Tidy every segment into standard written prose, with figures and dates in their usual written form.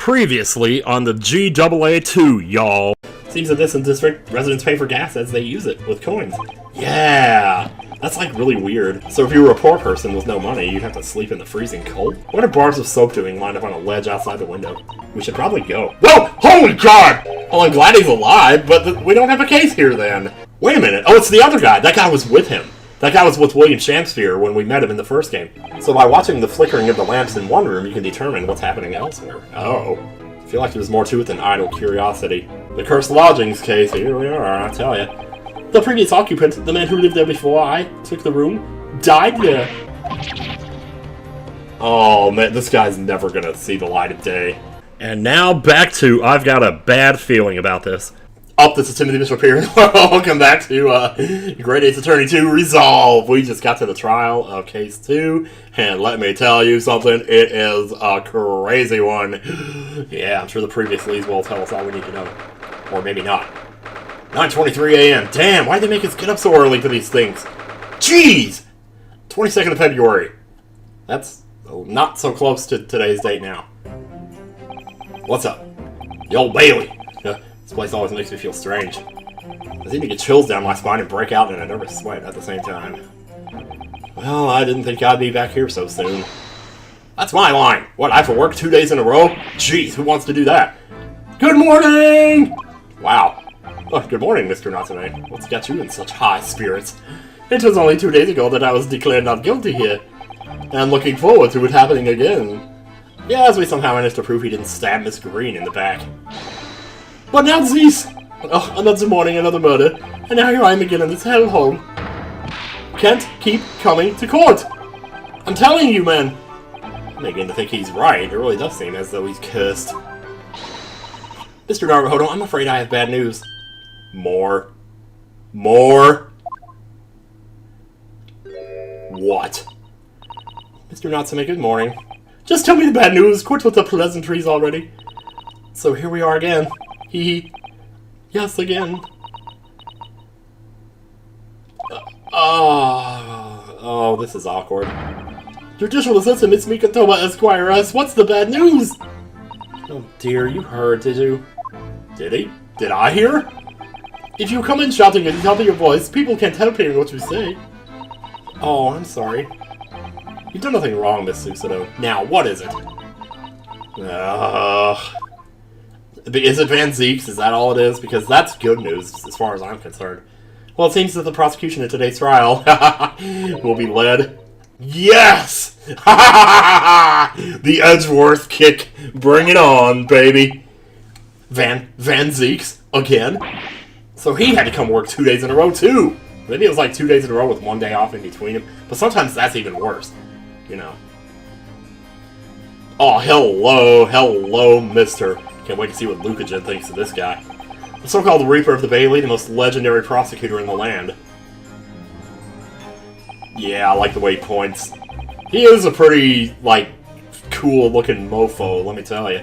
Previously on the GAA2, y'all. Seems that this district residents pay for gas as they use it with coins. Yeah, that's like really weird. So if you were a poor person with no money, you'd have to sleep in the freezing cold? What are bars of soap doing lined up on a ledge outside the window? We should probably go. Whoa! Holy God! Well, I'm glad he's alive, but we don't have a case here then. Wait a minute. Oh, it's the other guy. That guy was with him. That guy was with William Shamsphere when we met him in the first game. So by watching the flickering of the lamps in one room, you can determine what's happening elsewhere. Oh. I feel like there's more to it than idle curiosity. The cursed lodgings case, here we are, I tell ya. The previous occupant, the man who lived there before I took the room, died there. Oh man, this guy's never gonna see the light of day. And now back to I've got a bad feeling about this. This is Timothy Bishop here. Welcome back to Grade 8's Attorney 2 Resolve. We just got to the trial of Case 2, and let me tell you something, it is a crazy one. Yeah, I'm sure the previous leads will tell us all we need to know. Or maybe not. 9:23 a.m. Damn, why'd they make us get up so early for these things? Jeez! 22nd of February. That's not so close to today's date now. What's up? The Old Bailey. This place always makes me feel strange. I seem to get chills down my spine and break out in a nervous sweat at the same time. Well, I didn't think I'd be back here so soon. That's my line! What, I have to work 2 days in a row? Jeez, who wants to do that? Good morning! Wow. Oh, good morning, Mr. Natsume. What's got you in such high spirits? It was only 2 days ago that I was declared not guilty here. And I'm looking forward to it happening again. Yeah, as we somehow managed to prove he didn't stab Miss Green in the back. But now this! Oh, another morning, another murder, and now here I am again in this hellhole. Can't keep coming to court! I'm telling you, man! I'm beginning to think he's right. It really does seem as though he's cursed. Mr. Naruhodo, I'm afraid I have bad news. More? What? Mr. Natsume, good morning. Just tell me the bad news. Quit with the pleasantries already. So here we are again. Yes, again. Oh, this is awkward. Judicial Assistant Miss Mikatoba Esquire asks, what's the bad news? Oh dear, you heard, did you? Did he? Did I hear? If you come in shouting at the top of your voice, people can't help hearing what you say. Oh, I'm sorry. You've done nothing wrong, Miss Susato. Now, what is it? Is it Van Zieks? Is that all it is? Because that's good news, as far as I'm concerned. Well, it seems that the prosecution in today's trial will be led... Yes! The Edgeworth kick. Bring it on, baby. Van Zieks, again? So he had to come work 2 days in a row, too. Maybe it was like 2 days in a row with 1 day off in between them. But sometimes that's even worse, you know. Oh, hello, mister. Can't wait to see what Lukagen thinks of this guy. The so-called Reaper of the Bailey, the most legendary prosecutor in the land. Yeah, I like the way he points. He is a pretty, like, cool-looking mofo, let me tell you.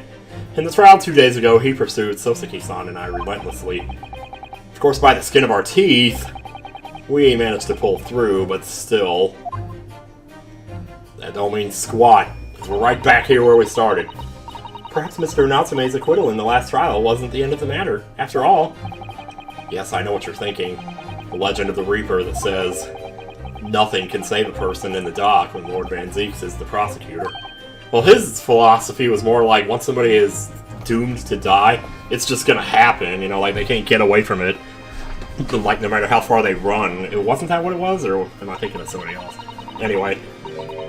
In the trial 2 days ago, he pursued Soseki-san and I relentlessly. Of course, by the skin of our teeth, we managed to pull through, but still. That don't mean squat, because we're right back here where we started. Perhaps Mr. Natsume's acquittal in the last trial wasn't the end of the matter, after all. Yes, I know what you're thinking. The legend of the Reaper that says, nothing can save a person in the dock when Lord Van Zieks is the prosecutor. Well, his philosophy was more like, once somebody is doomed to die, it's just gonna happen, you know, like they can't get away from it. Like, no matter how far they run. Wasn't that what it was, or am I thinking of somebody else? Anyway.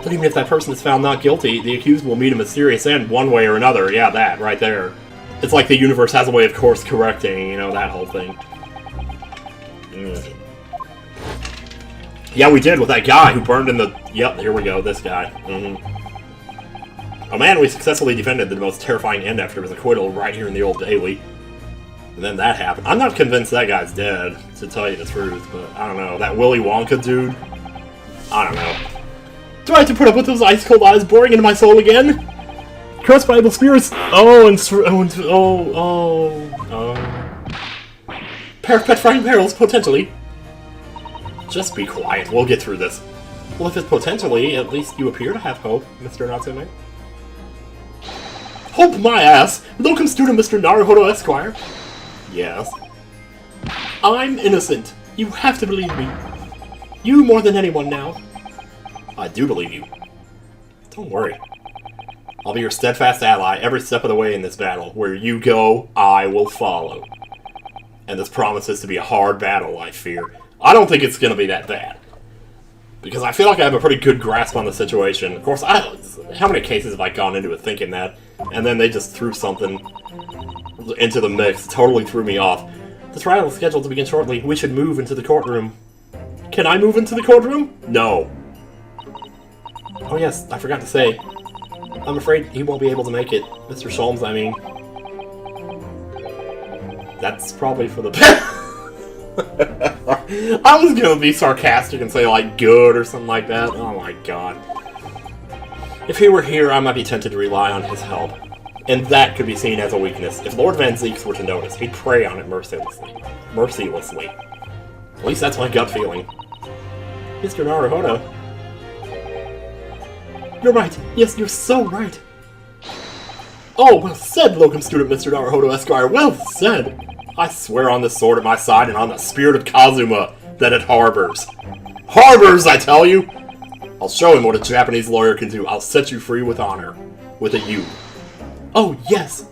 But even if that person is found not guilty, the accused will meet a mysterious end one way or another. Yeah, that, right there. It's like the universe has a way of course correcting, you know, that whole thing. Yeah, we did with that guy who burned in the... Yep, here we go, this guy. Oh man, we successfully defended the most terrifying end after his acquittal right here in the Old Bailey. And then that happened. I'm not convinced that guy's dead, to tell you the truth, but I don't know. That Willy Wonka dude? I don't know. Do I have to put up with those ice-cold eyes boring into my soul again? Cursed by evil spirits! Pair of petrifying perils, potentially. Just be quiet, we'll get through this. Well, if it's potentially, at least you appear to have hope, Mr. Natsume. Hope my ass! Locum student Mr. Naruhodo Esquire. Yes. I'm innocent. You have to believe me. You more than anyone now. I do believe you. Don't worry. I'll be your steadfast ally every step of the way in this battle. Where you go, I will follow. And this promises to be a hard battle, I fear. I don't think it's going to be that bad. Because I feel like I have a pretty good grasp on the situation. Of course, how many cases have I gone into it thinking that? And then they just threw something into the mix. Totally threw me off. The trial is scheduled to begin shortly. We should move into the courtroom. Can I move into the courtroom? No. Oh yes, I forgot to say. I'm afraid he won't be able to make it. Mr. Sholmes, I mean. That's probably for the best. I was gonna be sarcastic and say, like, good or something like that. Oh my god. If he were here, I might be tempted to rely on his help. And that could be seen as a weakness. If Lord Van Zieks were to notice, he'd prey on it mercilessly. At least that's my gut feeling. Mr. Naruhodo. You're right. Yes, you're so right. Oh, well said, Locum student Mr. Naruhodo Esquire. Well said. I swear on this sword at my side and on the spirit of Kazuma that it harbors. Harbors, I tell you! I'll show him what a Japanese lawyer can do. I'll set you free with honor. With a U. Oh, yes!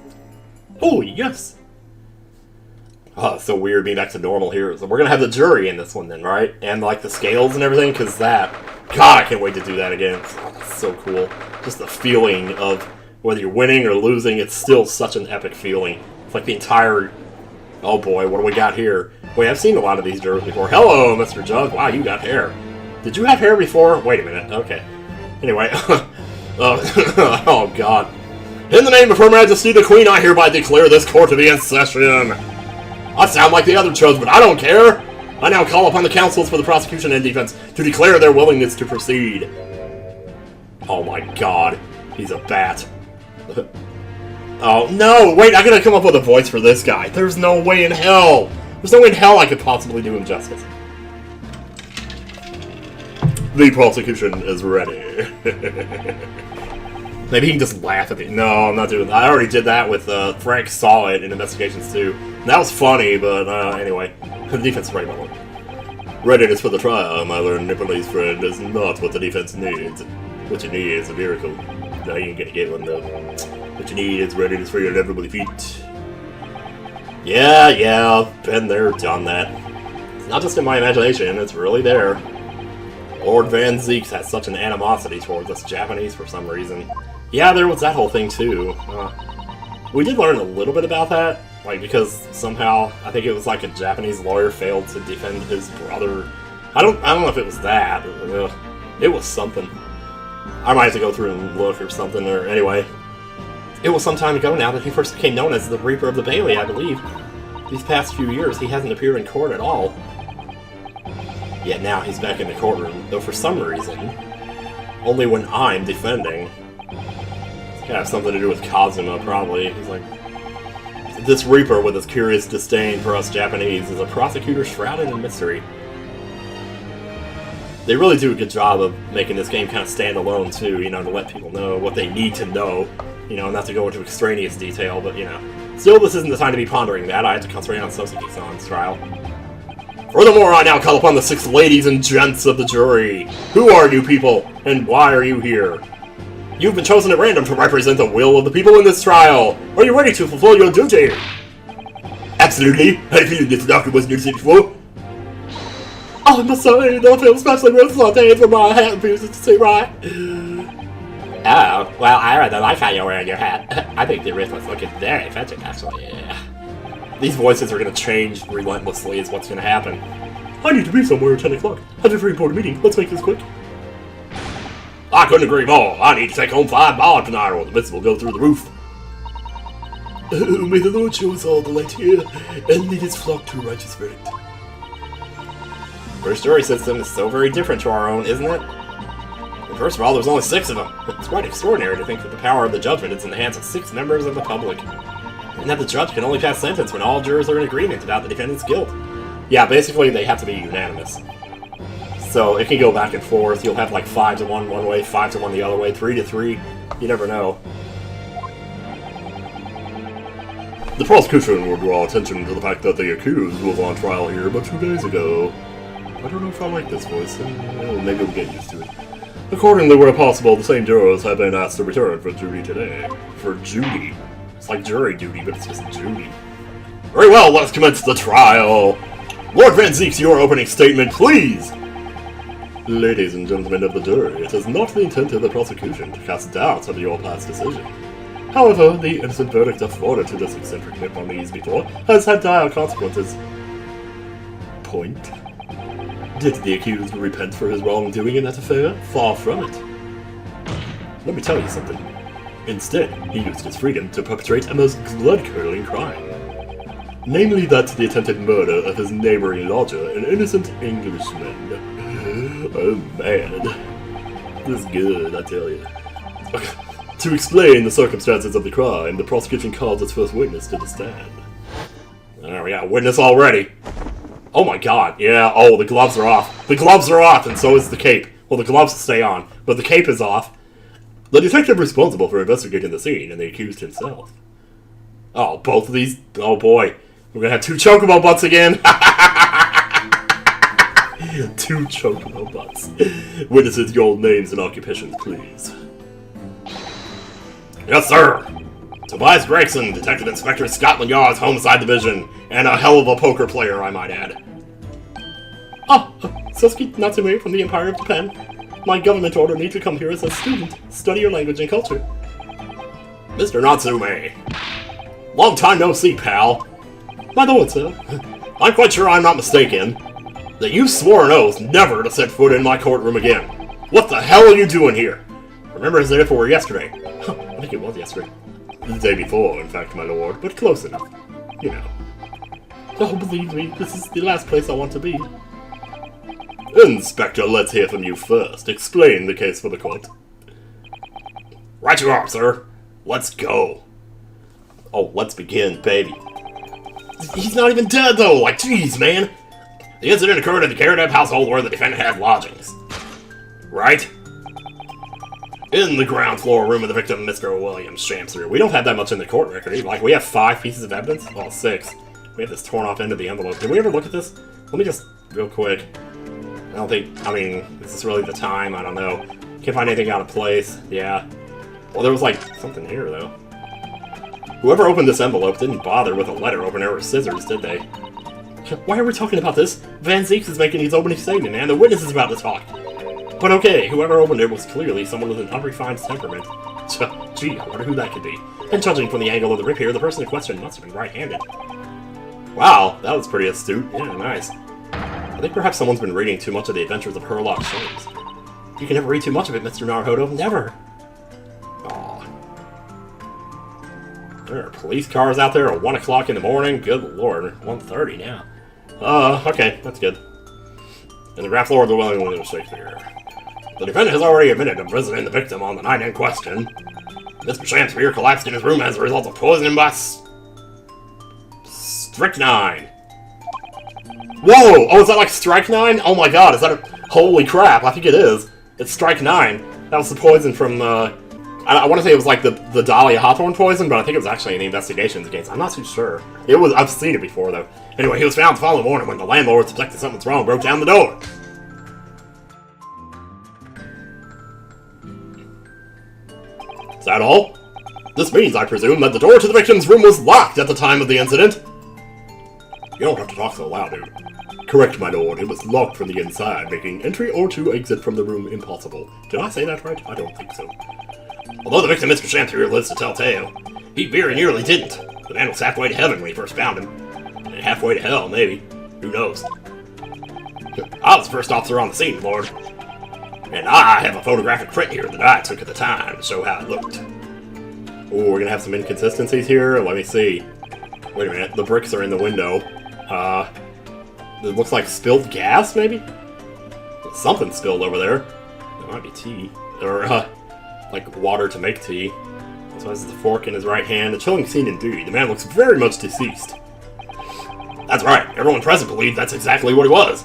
Oh, yes! Oh, it's so weird being back to normal here. So we're gonna have the jury in this one then, right? And, like, the scales and everything, because that... God, I can't wait to do that again. It's so cool. Just the feeling of whether you're winning or losing, it's still such an epic feeling. It's like the entire... Oh boy, what do we got here? Wait, I've seen a lot of these jurors before. Hello, Mr. Judge. Wow, you got hair. Did you have hair before? Wait a minute. Okay. Anyway. Oh, God. In the name of Her Majesty the Queen, I hereby declare this court to be in session. I sound like the other judge, but I don't care. I now call upon the counsels for the prosecution and defense to declare their willingness to proceed. Oh my god. He's a bat. Oh, no! Wait, I gotta come up with a voice for this guy. There's no way in hell! There's no way in hell I could possibly do him justice. The prosecution is ready. Maybe he can just laugh at me. No, I'm not doing that. I already did that with Frank Saw It in Investigations 2. That was funny, but anyway. The defense is ready, my lord. Readiness for the trial, my learned Nepalese friend, is not what the defense needs. What you need is a miracle. No, you ain't gonna get one, though. What you need is readiness for your inevitable defeat. Yeah, I've been there, done that. It's not just in my imagination, it's really there. Lord Van Zieks has such an animosity towards us Japanese for some reason. Yeah, there was that whole thing, too. We did learn a little bit about that, like, because somehow, I think it was like a Japanese lawyer failed to defend his brother. I don't know if it was that. It was something. I might have to go through and look or something, or anyway. It was some time ago now that he first became known as the Reaper of the Bailey, I believe. These past few years, he hasn't appeared in court at all. Yet now he's back in the courtroom, though for some reason, only when I'm defending. It's gotta have something to do with Kazuma, probably. He's like... This Reaper, with his curious disdain for us Japanese, is a prosecutor shrouded in mystery. They really do a good job of making this game kind of stand alone, too, you know, to let people know what they need to know. You know, not to go into extraneous detail, but, you know. Still, this isn't the time to be pondering that. I have to concentrate on Summation trial. Furthermore, I now call upon the 6 ladies and gents of the jury. Who are you people, and why are you here? You've been chosen at random to represent the will of the people in this trial. Are you ready to fulfill your duty? Absolutely. I feel this doctor was needed before. Oh, I must say, I feel especially responsible for my hat appears to see right. Oh, well, I rather like how you're wearing your hat. I think the wristlet's looking very effective, actually. Yeah. These voices are going to change relentlessly is what's going to happen. I need to be somewhere at 10 o'clock. I have a very important meeting. Let's make this quick. I couldn't agree more. I need to take home 5 miles tonight or the business will go through the roof. May the Lord show us all the light here and lead his flock to a righteous verdict. First jury system is so very different to our own, isn't it? First of all, there's only 6 of them. It's quite extraordinary to think that the power of the judgment is in the hands of 6 members of the public. And that the judge can only pass sentence when all jurors are in agreement about the defendant's guilt. Yeah, basically they have to be unanimous. So it can go back and forth. You'll have like 5 to 1 one way, 5 to 1 the other way, 3 to 3. You never know. The prosecution would draw attention to the fact that the accused was on trial here but 2 days ago. I don't know if I like this voice. Maybe we'll get used to it. Accordingly, where possible, the same jurors have been asked to return for duty today. For Judy. It's like jury duty, but it's just Judy. Very well, let's commence the trial. Lord Van Zieks, your opening statement, please! Ladies and gentlemen of the jury, it is not the intent of the prosecution to cast doubts on your past decision. However, the innocent verdict afforded to this eccentric Nepalese before has had dire consequences. Point. Did the accused repent for his wrongdoing in that affair? Far from it. Let me tell you something. Instead, he used his freedom to perpetrate a most blood-curdling crime. Namely that the attempted murder of his neighboring lodger, an innocent Englishman. Oh man. This is good, I tell you. To explain the circumstances of the crime, the prosecution calls its first witness to the stand. There we got a witness already. Oh my god, yeah, oh, the gloves are off. The gloves are off, and so is the cape. Well, the gloves stay on, but the cape is off. The detective responsible for investigating the scene and the accused himself. Oh, both of these, oh boy. We're gonna have 2 chocobo butts again. 2 chocobo butts. Witnesses, your names and occupations, please. Yes, sir. Tobias Gregson, Detective Inspector, Scotland Yard's Homicide Division, and a hell of a poker player, I might add. Suski Natsume from the Empire of Japan. My government ordered me to come here as a student, study your language and culture. Mr. Natsume. Long time no see, pal. My lord, sir. I'm quite sure I'm not mistaken that you swore an oath never to set foot in my courtroom again. What the hell are you doing here? Remember as if it were yesterday. I think it was yesterday. The day before, in fact, my lord, but close enough. You know. Oh, believe me, this is the last place I want to be. Inspector, let's hear from you first. Explain the case for the court. Right you are, sir. Let's go. Oh, let's begin, baby. He's not even dead, though! Like, jeez, man! The incident occurred in the Karadeb household where the defendant had lodgings. Right? In the ground floor room of the victim, Mr. William Shamster. We don't have that much in the court record, either. Like, we have 5 pieces of evidence? Well, 6. We have this torn off end of the envelope. Did we ever look at this? Let me just, real quick. I mean, is this really the time? I don't know. Can't find anything out of place. Yeah. Well, there was, like, something here, though. Whoever opened this envelope didn't bother with a letter opener or scissors, did they? Why are we talking about this? Van Zieks is making his opening statement, man. The witness is about to talk. But okay, whoever opened it was clearly someone with an unrefined temperament. Gee, I wonder who that could be. And judging from the angle of the rip here, the person in question must have been right-handed. Wow, that was pretty astute. Yeah, nice. I think perhaps someone's been reading too much of the Adventures of Sherlock Holmes. You can never read too much of it, Mr. Naruhodo. Never! Aw. There are police cars out there at 1 o'clock in the morning. Good lord. 1:30 now. Okay, that's good. In the ground floor of the William Shakespeare. The defendant has already admitted to visiting the victim on the night in question. Mr. Shakespeare collapsed in his room as a result of poisoning by strychnine. Whoa! Oh, is that like strychnine? Oh my god, is that a... Holy crap, I think it is. It's strychnine. That was the poison from, I want to say it was like the Dahlia Hawthorne poison, but I think it was actually in the investigations against. I'm not too sure. It was. I've seen it before, though. Anyway, he was found the following morning when the landlord suspected something was wrong, broke down the door. Is that all? This means, I presume, that the door to the victim's room was locked at the time of the incident. You don't have to talk so loud, dude. Correct, my lord. It was locked from the inside, making entry or to exit from the room impossible. Did I say that right? I don't think so. Although the victim, Mr. Shanther, lives to tell tale, he very nearly didn't. The man was halfway to heaven when he first found him. And halfway to hell, maybe. Who knows? I was the first officer on the scene, Lord. And I have a photographic print here that I took at the time to show how it looked. Oh, we're gonna have some inconsistencies here. Let me see. Wait a minute. The bricks are in the window. It looks like spilled gas, maybe? Something spilled over there. It might be tea. Or, like water to make tea. So has the fork in his right hand. A chilling scene indeed. The man looks very much deceased. That's right. Everyone present believed that's exactly what he was.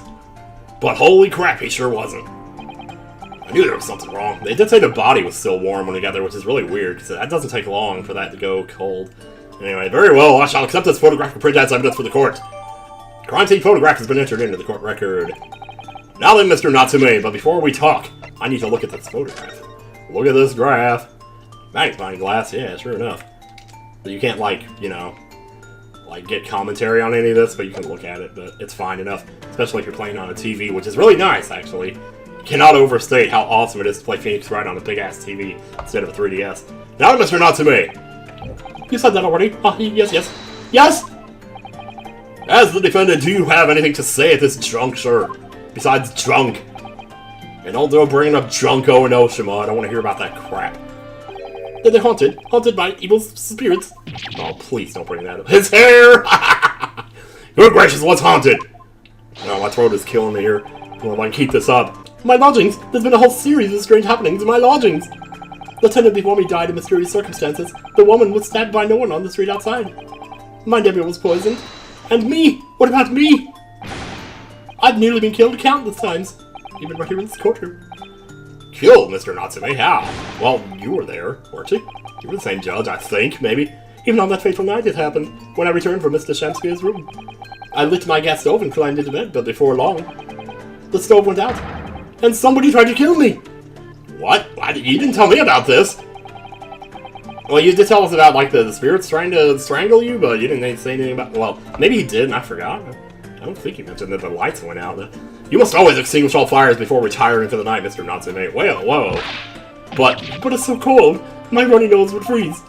But holy crap, he sure wasn't. I knew there was something wrong. They did say the body was still warm when we got there, which is really weird, because that doesn't take long for that to go cold. Anyway, very well, I shall accept this photographic print as evidence for the court. Crime scene photograph has been entered into the court record. Now then, Mr. Natsume, but before we talk, I need to look at this photograph. Look at this graph. Magnifying glass, yeah, sure enough. But you can't, like, you know, like, get commentary on any of this, but you can look at it, but it's fine enough. Especially if you're playing on a TV, which is really nice, actually. Cannot overstate how awesome it is to play Phoenix Wright on a big-ass TV instead of a 3DS. Now, Mr. Natsume! You said that already. Yes, yes. Yes! As the defendant, do you have anything to say at this juncture? Besides drunk? And don't bringing up Junko and Oshima, I don't want to hear about that crap. They're haunted. Haunted by evil spirits. Oh, please don't bring that up. His hair! Good gracious, what's haunted? Oh, my throat is killing me here. Well, if I can keep this up. My lodgings! There's been a whole series of strange happenings in my lodgings! The tenant before me died in mysterious circumstances. The woman was stabbed by no one on the street outside. My neighbor was poisoned. And me! What about me? I've nearly been killed countless times. Even right here in this courtroom. Killed, Mr. Natsume? How? Well, you were there, weren't you? You were the same judge, I think, maybe. Even on that fateful night it happened, when I returned from Mr. Shamspeare's room. I lit my gas stove and climbed into bed, but before long, the stove went out. And somebody tried to kill me! What? You didn't tell me about this! Well, you did tell us about, like, the spirits trying to strangle you, but you didn't say anything about... Well, maybe you did, and I forgot. I don't think you mentioned that the lights went out. You must always extinguish all fires before retiring for the night, Mr. Natsume. Well, whoa. But it's so cold. My runny nose would freeze.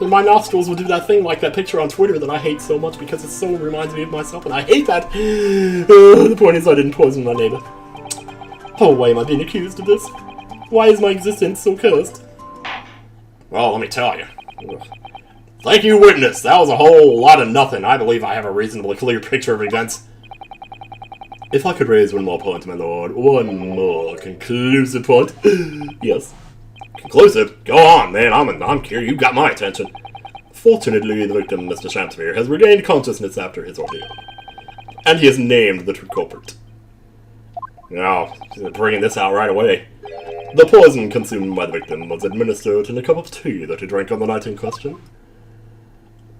And my nostrils would do that thing like that picture on Twitter that I hate so much because it so reminds me of myself, and I hate that. The point is I didn't poison my neighbor. Oh, why am I being accused of this? Why is my existence so cursed? Well, let me tell you. Thank you, witness. That was a whole lot of nothing. I believe I have a reasonably clear picture of events. If I could raise one more point, my lord. One more conclusive point. Yes. Conclusive? Go on, man. I'm curious. You got my attention. Fortunately, the victim, Mr. Shamspeare, has regained consciousness after his ordeal. And he has named the true culprit. Now, bringing this out right away. The poison consumed by the victim was administered in a cup of tea that he drank on the night in question.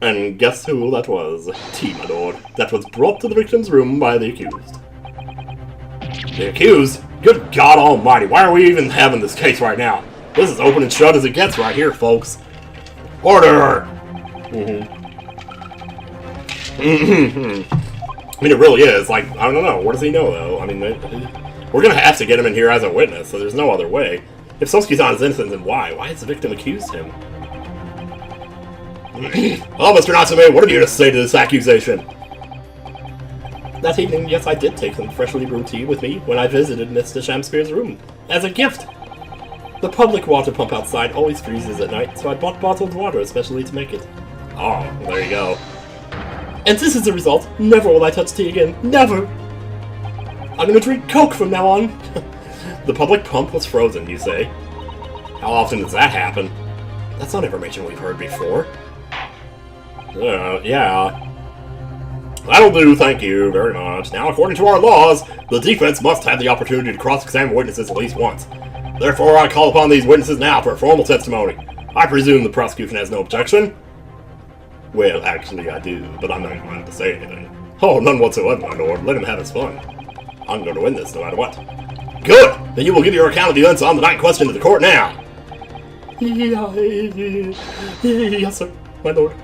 And guess who that was? Tea, my lord. That was brought to the victim's room by the accused. The accused? Good God almighty, why are we even having this case right now? This is open and shut as it gets right here, folks. Order! I mean, it really is. Like, I don't know. What does he know, though? I mean, we're gonna have to get him in here as a witness, so there's no other way. If Sosuke's-san is innocent, then why? Why has the victim accused him? Oh, Mr. Natsume, what have you to say to this accusation? That evening, yes, I did take some freshly brewed tea with me when I visited Mr. Shamspeare's room, as a gift. The public water pump outside always freezes at night, so I bought bottled water especially to make it. Oh, there you go. And this is the result. Never will I touch tea again. Never! I'm gonna drink Coke from now on. The public pump was frozen, you say? How often does that happen? That's not information we've heard before. Yeah. That'll do, thank you very much. Now, according to our laws, the defense must have the opportunity to cross-examine witnesses at least once. Therefore, I call upon these witnesses now for a formal testimony. I presume the prosecution has no objection? Well, actually, I do, but I'm not going to have to say anything. Oh, none whatsoever, my lord. Let him have his fun. I'm going to win this no matter what. Good! Then you will give your account of the events on the night in question to the court now. Yes, sir, my lord.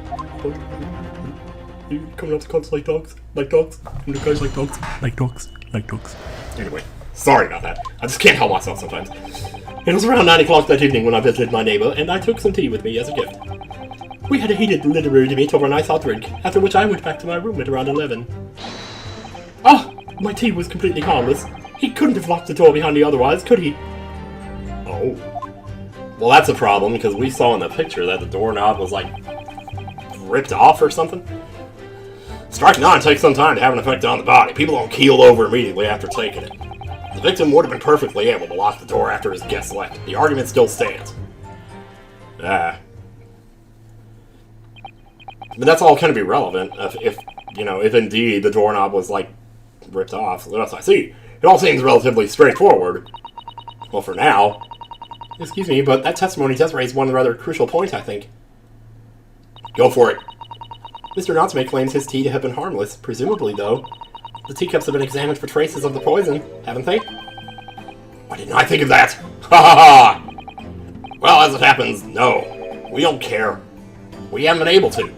You coming out to courts like dogs? Like dogs? And the guys like dogs? Like dogs? Like dogs. Anyway, sorry about that. I just can't help myself sometimes. It was around 9 o'clock that evening when I visited my neighbor, and I took some tea with me as a gift. We had a heated literary debate over a nice hot drink, after which I went back to my room at around 11. Ah! My tea was completely harmless. He couldn't have locked the door behind me otherwise, could he? Oh. Well, that's a problem, because we saw in the picture that the doorknob was, like, ripped off or something. Strike 9 takes some time to have an effect on the body. People don't keel over immediately after taking it. The victim would have been perfectly able to lock the door after his guest left. The argument still stands. But that's all kind of irrelevant if indeed the doorknob was, like, ripped off. What else I see? It all seems relatively straightforward. Well, for now. Excuse me, but that testimony does raise one rather crucial point, I think. Go for it. Mr. Natsume claims his tea to have been harmless. Presumably, though, the teacups have been examined for traces of the poison, haven't they? Why didn't I think of that? Ha ha ha! Well, as it happens, no. We don't care. We haven't been able to.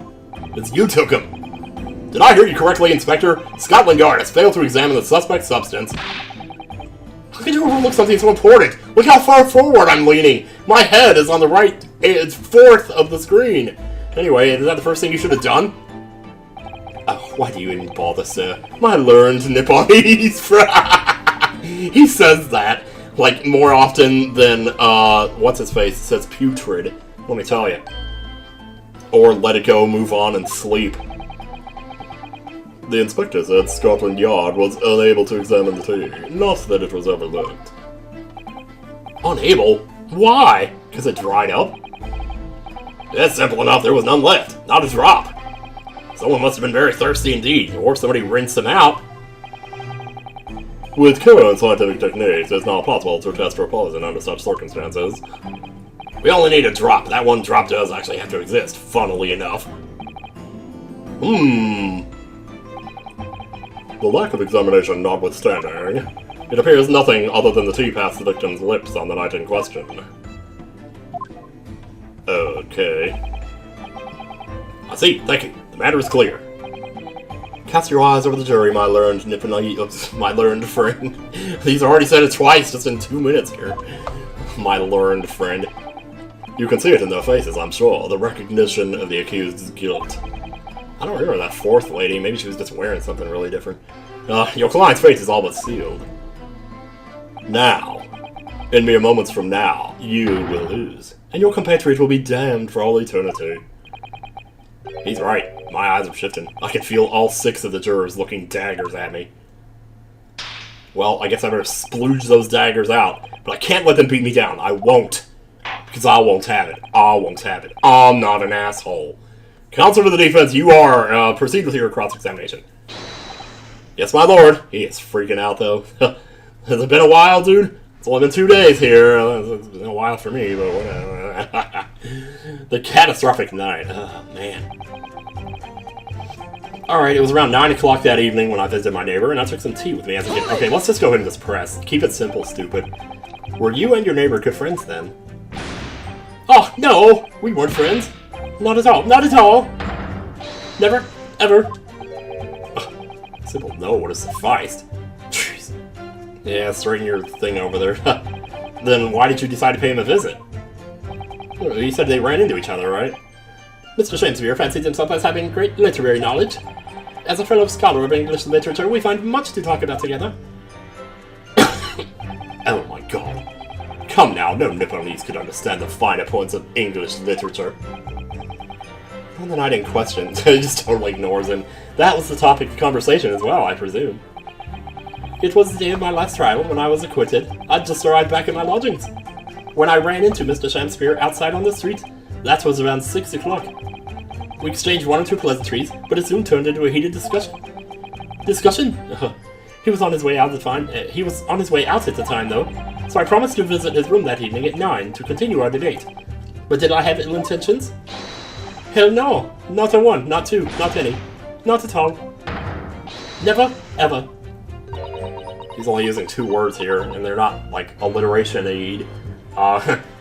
It's you took them. Did I hear you correctly, Inspector? Scotland Yard has failed to examine the suspect's substance. How could you overlook something so important? Look how far forward I'm leaning. My head is on the right, it's fourth of the screen. Anyway, is that the first thing you should have done? Oh, why do you even bother, sir? My learned Nipponese. He says that, like, more often than, what's-his-face says putrid, let me tell you. Or let it go, move on, and sleep. The inspector said Scotland Yard was unable to examine the tea, not that it was overlooked. Unable? Why? Because it dried up? That's simple enough, there was none left, not a drop. Someone must have been very thirsty indeed, or somebody rinsed them out. With current scientific techniques, it's not possible to test for poison under such circumstances. We only need a drop. That one drop does actually have to exist, funnily enough. The lack of examination notwithstanding, it appears nothing other than the tea passed the victim's lips on the night in question. Okay. I see, thank you. The matter is clear. Cast your eyes over the jury, my learned my learned friend. He's already said it twice, just in 2 minutes here. My learned friend. You can see it in their faces, I'm sure. The recognition of the accused's guilt. I don't remember that fourth lady. Maybe she was just wearing something really different. Your client's face is all but sealed. Now, in mere moments from now, you will lose, and your compatriot will be damned for all eternity. He's right. My eyes are shifting. I can feel all 6 of the jurors looking daggers at me. Well, I guess I better splooge those daggers out, but I can't let them beat me down. I won't. Because I won't have it. I won't have it. I'm not an asshole. Counsel for the defense, you are. Proceed with your cross-examination. Yes, my lord. He is freaking out, though. Has it been a while, dude? It's only been 2 days here. It's been a while for me, but whatever. The catastrophic night. Oh, man. Alright, it was around 9 o'clock that evening when I visited my neighbor, and I took some tea with me as a kid. Okay, let's just go ahead and just press. Keep it simple, stupid. Were you and your neighbor good friends then? Oh, no! We weren't friends. Not at all. Not at all. Never. Ever. Simple no would have sufficed. Jeez. Yeah, straighten your thing over there. Then why did you decide to pay him a visit? You said they ran into each other, right? Mr. Shakespeare fancied himself as having great literary knowledge. As a fellow scholar of English literature, we find much to talk about together. Oh my god. Come now, no Nipponese could understand the finer points of English literature. On the night in question, he just totally ignores him. That was the topic of conversation as well, I presume. It was the day of my last trial when I was acquitted. I'd just arrived back at my lodgings. When I ran into Mr. Shakespeare outside on the street, that was around 6 o'clock. We exchanged 1 or 2 pleasantries, but it soon turned into a heated discussion. Discussion? He was on his way out at the time, though, so I promised to visit his room that evening at 9 to continue our debate. But did I have ill intentions? Hell no! Not a one, not two, not any. Not at all. Never, ever. He's only using 2 words here, and they're not, like, alliteration aid.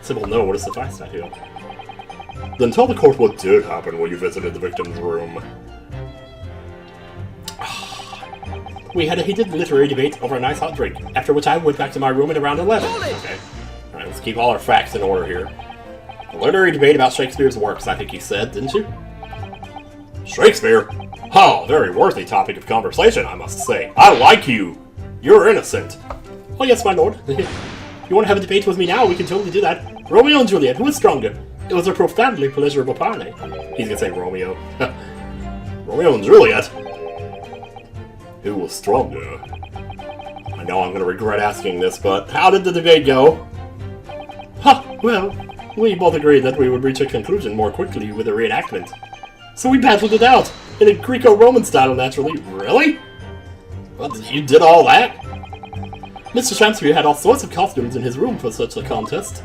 Simple no would have sufficed, I feel. Then tell the court what did happen when you visited the victim's room. We had a heated literary debate over a nice hot drink, after which I went back to my room at around 11. Okay. Alright, let's keep all our facts in order here. A literary debate about Shakespeare's works, I think you said, didn't you? Shakespeare? Oh, very worthy topic of conversation, I must say. I like you. You're innocent. Oh yes, my lord. You want to have a debate with me now? We can totally do that. Romeo and Juliet, who is stronger? It was a profoundly pleasurable party. He's gonna say Romeo. Romeo and Juliet? Who was stronger? I know I'm gonna regret asking this, but how did the debate go? Ha! Well, we both agreed that we would reach a conclusion more quickly with a reenactment. So we battled it out! In a Greco-Roman style, naturally. Really? Well, you did all that? Mr. Shakespeare had all sorts of costumes in his room for such a contest.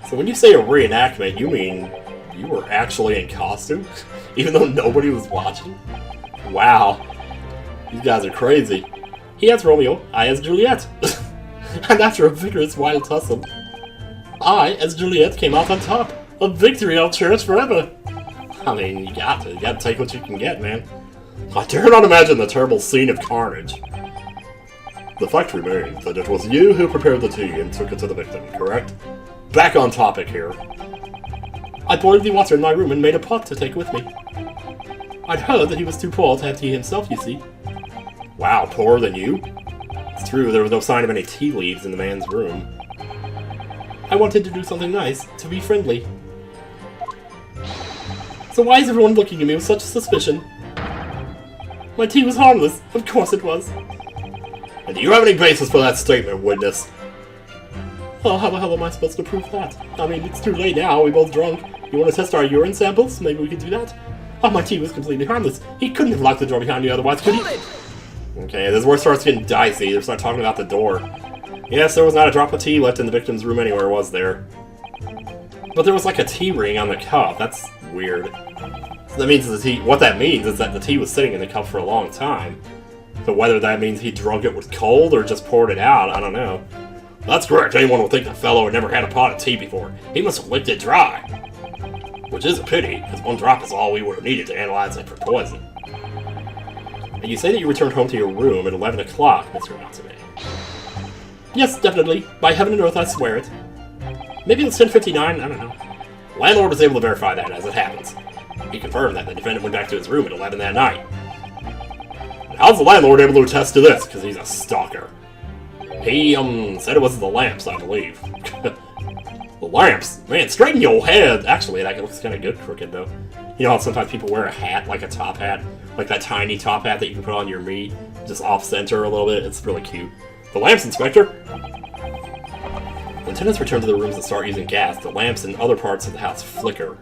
So when you say a reenactment, you mean you were actually in costume? even though nobody was watching? Wow. These guys are crazy. He has Romeo, I as Juliet. And after a vigorous wild tussle, I, as Juliet, came out on top. A victory I'll cherish forever. I mean, you gotta take what you can get, man. I dare not imagine the terrible scene of carnage. The fact remains that it was you who prepared the tea and took it to the victim, correct? Back on topic here. I boiled the water in my room and made a pot to take with me. I'd heard that he was too poor to have tea himself, you see. Wow, poorer than you? It's true, there was no sign of any tea leaves in the man's room. I wanted to do something nice, to be friendly. So why is everyone looking at me with such suspicion? My tea was harmless, of course it was. And do you have any basis for that statement, witness? Well, how the hell am I supposed to prove that? I mean, it's too late now, we're both drunk. You want to test our urine samples? Maybe we could do that? Oh, my tea was completely harmless. He couldn't have locked the door behind me otherwise, could he? Okay, this is where it starts getting dicey. They start talking about the door. Yes, there was not a drop of tea left in the victim's room anywhere, was there? But there was like a tea ring on the cup. That's weird. So that means what that means is that the tea was sitting in the cup for a long time. So whether that means he drunk it with cold or just poured it out, I don't know. That's correct. Anyone would think the fellow had never had a pot of tea before. He must have licked it dry. Which is a pity, because one drop is all we would have needed to analyze it for poison. And you say that you returned home to your room at 11 o'clock, Mr. Natsume. Yes, definitely. By heaven and earth, I swear it. Maybe it was 10:59, I don't know. Landlord was able to verify that as it happens. He confirmed that the defendant went back to his room at 11 that night. How's the landlord able to attest to this? Because he's a stalker. He, said it was the lamps, I believe. The lamps? Man, straighten your head! Actually, that looks kind of good crooked, though. You know how sometimes people wear a hat, like a top hat? Like that tiny top hat that you can put on your meat, just off-center a little bit? It's really cute. The lamps, Inspector! When tenants return to their rooms and start using gas, the lamps in other parts of the house flicker.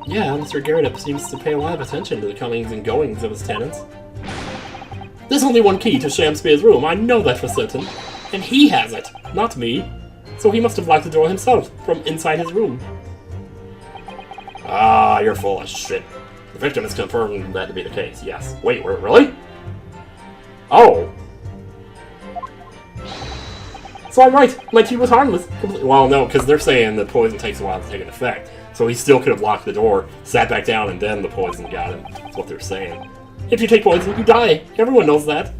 Yeah, Mr. Garrett seems to pay a lot of attention to the comings and goings of his tenants. There's only one key to Shamspeare's room, I know that for certain. And he has it, not me. So he must have locked the door himself, from inside his room. Ah, you're full of shit. The victim has confirmed that to be the case, yes. Wait, really? Oh. So I'm right, my tea was harmless. Well, no, because they're saying the poison takes a while to take an effect. So he still could have locked the door, sat back down, and then the poison got him. That's what they're saying. If you take poison, you die. Everyone knows that.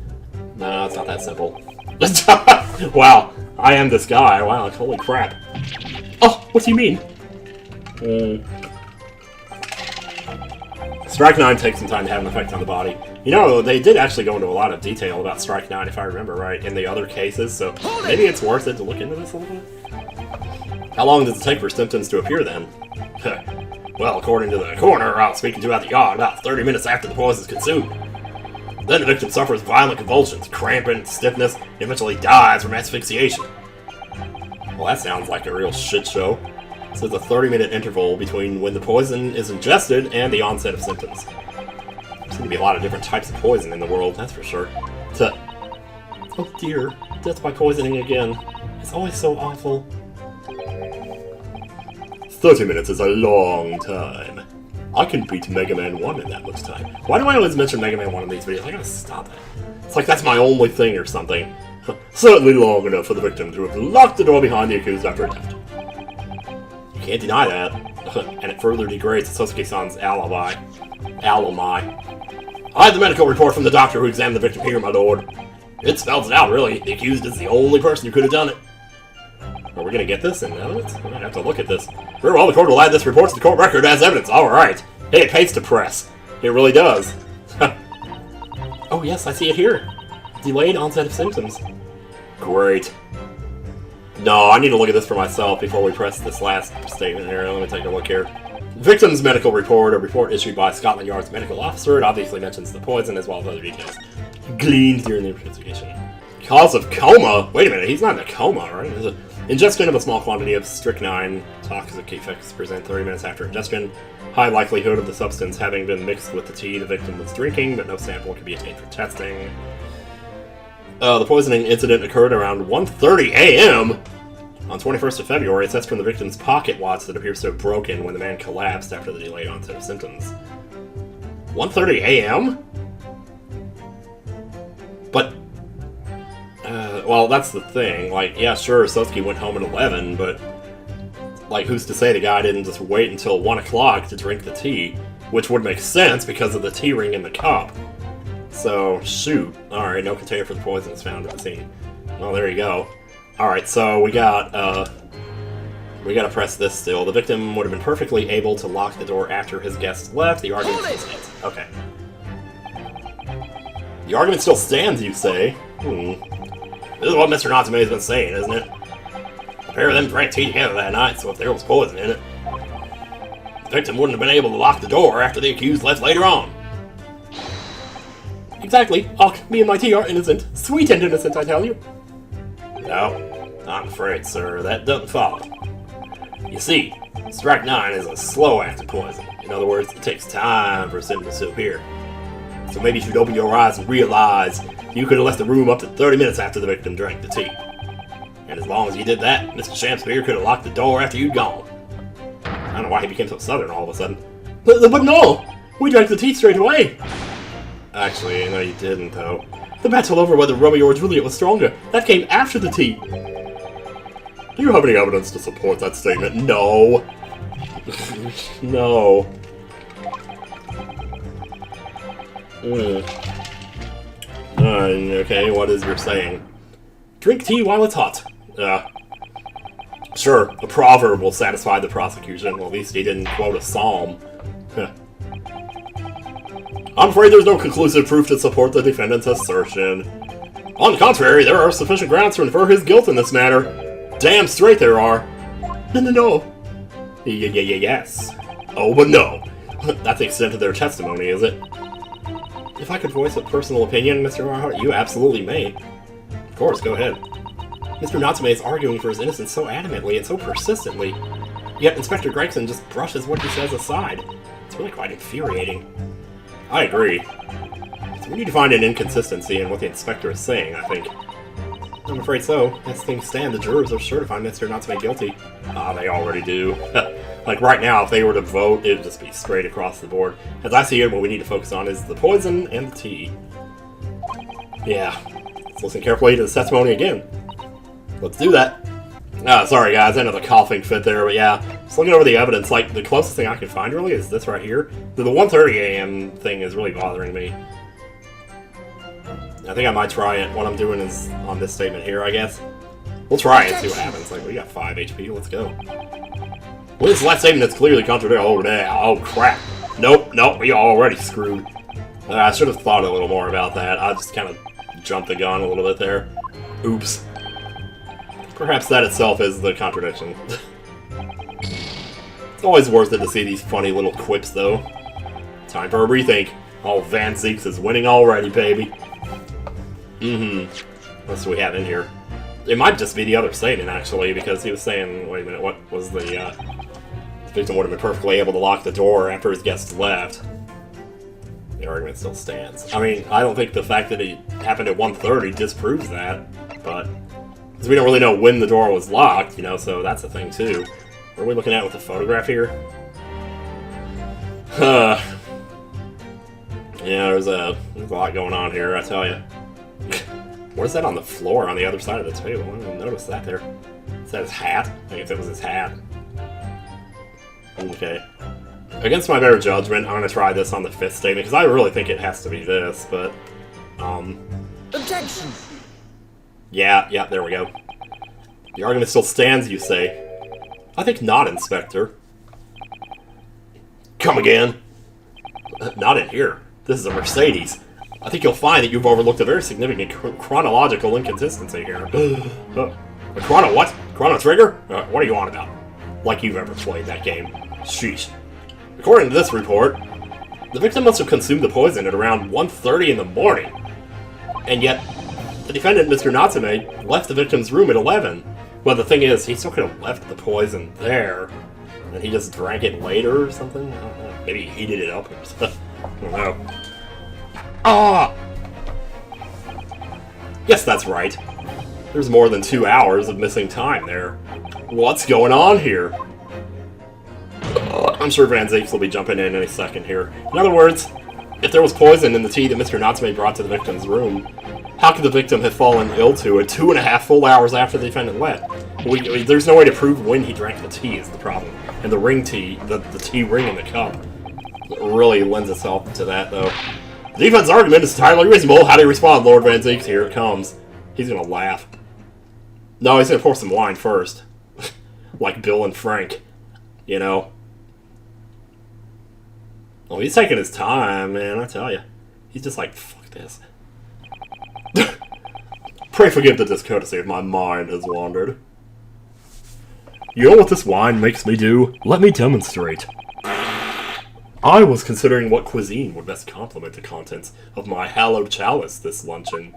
No, it's not that simple. Wow, I am this guy. Wow, like, holy crap. Oh, what do you mean? Strike 9 takes some time to have an effect on the body. You know, they did actually go into a lot of detail about Strike 9, if I remember right, in the other cases, so maybe it's worth it to look into this a little bit. How long does it take for symptoms to appear, then? Well, according to the coroner I was speaking to at the yard, about 30 minutes after the poison is consumed. Then the victim suffers violent convulsions, cramping, stiffness, and eventually dies from asphyxiation. Well, that sounds like a real shit show. So there's a 30-minute interval between when the poison is ingested and the onset of symptoms. There seem to be a lot of different types of poison in the world, that's for sure. Oh dear, death by poisoning again. It's always so awful. 30 minutes is a long time. I can beat Mega Man 1 in that much time. Why do I always mention Mega Man 1 in these videos? I gotta stop it. It's like that's my only thing or something. Certainly long enough for the victim to have locked the door behind the accused after it left. You can't deny that. And it further degrades Sosuke-san's alibi. I have the medical report from the doctor who examined the victim here, my lord. It spells it out, really. The accused is the only person who could have done it. Are we gonna get this in evidence? I might have to look at this. Very well, the court will add this report to the court record as evidence. Alright. Hey, it pays to press. It really does. Oh yes, I see it here. Delayed onset of symptoms. Great. No, I need to look at this for myself before we press this last statement here. Let me take a look here. Victim's medical report, a report issued by Scotland Yard's medical officer. It obviously mentions the poison as well as other details gleaned during the investigation. Cause of coma? Wait a minute, he's not in a coma, right? Ingestion of a small quantity of strychnine. Toxic effects present 30 minutes after ingestion. High likelihood of the substance having been mixed with the tea the victim was drinking, but no sample can be obtained for testing. The poisoning incident occurred around 1:30 a.m. On 21st of February, it says from the victim's pocket watch that appears to have broken when the man collapsed after the delayed onset of symptoms. 1:30 a.m.? But, well, that's the thing. Like, yeah, sure, Sosuke went home at 11, but, like, who's to say the guy didn't just wait until 1 o'clock to drink the tea? Which would make sense because of the tea ring in the cup. So, shoot. Alright, no container for the poison is found at the scene. Well, there you go. Alright, so we gotta press this still. The victim would have been perfectly able to lock the door after his guest left. The argument still stands. Okay. The argument still stands, you say? This is what Mr. Natsume has been saying, isn't it? A pair of them drank tea together that night, so if there was poison in it, the victim wouldn't have been able to lock the door after the accused left later on. Exactly. Me and my tea are innocent. Sweet and innocent, I tell you. No, I'm afraid, sir, that doesn't follow. You see, strike 9 is a slow-acting poison. In other words, it takes time for symptoms to appear. So maybe you should open your eyes and realize you could have left the room up to 30 minutes after the victim drank the tea. And as long as you did that, Mr. Shakespeare could have locked the door after you'd gone. I don't know why he became so southern all of a sudden. But no! We drank the tea straight away! Actually, no, you didn't, though. The battle over whether Romeo or Juliet was stronger. That came after the tea. Do you have any evidence to support that statement? No. No. Okay, what is your saying? Drink tea while it's hot. Sure, a proverb will satisfy the prosecution. Well, at least he didn't quote a psalm. I'm afraid there's no conclusive proof to support the defendant's assertion. On the contrary, there are sufficient grounds to infer his guilt in this matter. Damn straight there are. No. Yes. Oh, but no. That's the extent of their testimony, is it? If I could voice a personal opinion, Mr. Marhart, you absolutely may. Of course, go ahead. Mr. Natsume is arguing for his innocence so adamantly and so persistently, yet Inspector Gregson just brushes what he says aside. It's really quite infuriating. I agree. So we need to find an inconsistency in what the inspector is saying, I think. I'm afraid so. As things stand, the jurors are sure to find Mr. Natsume guilty. They already do. Like, right now, if they were to vote, it would just be straight across the board. As I see it, what we need to focus on is the poison and the tea. Yeah. Let's listen carefully to the testimony again. Let's do that. Sorry guys, another coughing fit there, but yeah. Just looking over the evidence, like, the closest thing I can find, really, is this right here. The 1:30 a.m. thing is really bothering me. I think I might try it. What I'm doing is on this statement here, I guess. We'll try it and see what happens. Like, we got 5 HP, let's go. Well, this last statement that's clearly contradictory. Oh, crap. Nope, we already screwed. I should have thought a little more about that. I just kind of jumped the gun a little bit there. Oops. Perhaps that itself is the contradiction. It's always worth it to see these funny little quips, though. Time for a rethink. Oh, Van Zieks is winning already, baby. What do we have in here? It might just be the other statement, actually, because he was saying, wait a minute, what was the victim would have been perfectly able to lock the door after his guest left. The argument still stands. I mean, I don't think the fact that it happened at 1:30 disproves that, but... because we don't really know when the door was locked, you know, so that's a thing, too. What are we looking at with the photograph here? Yeah, there's a lot going on here, I tell you. What is that on the floor on the other side of the table? I didn't notice that there. Is that his hat? I guess it was his hat. Okay. Against my better judgment, I'm going to try this on the 5th statement, because I really think it has to be this, but... Objection! Yeah, there we go. The argument still stands, you say. I think not, Inspector. Come again? Not in here. This is a Mercedes. I think you'll find that you've overlooked a very significant chronological inconsistency here. A chrono what? Chrono Trigger? What are you on about? Like you've ever played that game. Sheesh. According to this report, the victim must have consumed the poison at around 1:30 in the morning. And yet, the defendant, Mr. Natsume, left the victim's room at 11. Well, the thing is, he still could have left the poison there. And he just drank it later or something? I don't know. Maybe he heated it up or something. I don't know. Ah! Yes, that's right. There's more than 2 hours of missing time there. What's going on here? I'm sure Van Zieks will be jumping in any second here. In other words, if there was poison in the tea that Mr. Natsume brought to the victim's room, how could the victim have fallen ill to it 2.5 full hours after the defendant left? There's no way to prove when he drank the tea is the problem. And the ring tea, the tea ring in the cup, really lends itself to that, though. The defense argument is entirely reasonable. How do you respond, Lord Van Zieks? Here it comes. He's gonna laugh. No, he's gonna pour some wine first. Like Bill and Frank. You know? Oh, he's taking his time, man, I tell you. He's just like, fuck this. Pray forgive the discourtesy if my mind has wandered. You know what this wine makes me do? Let me demonstrate. I was considering what cuisine would best complement the contents of my hallowed chalice this luncheon.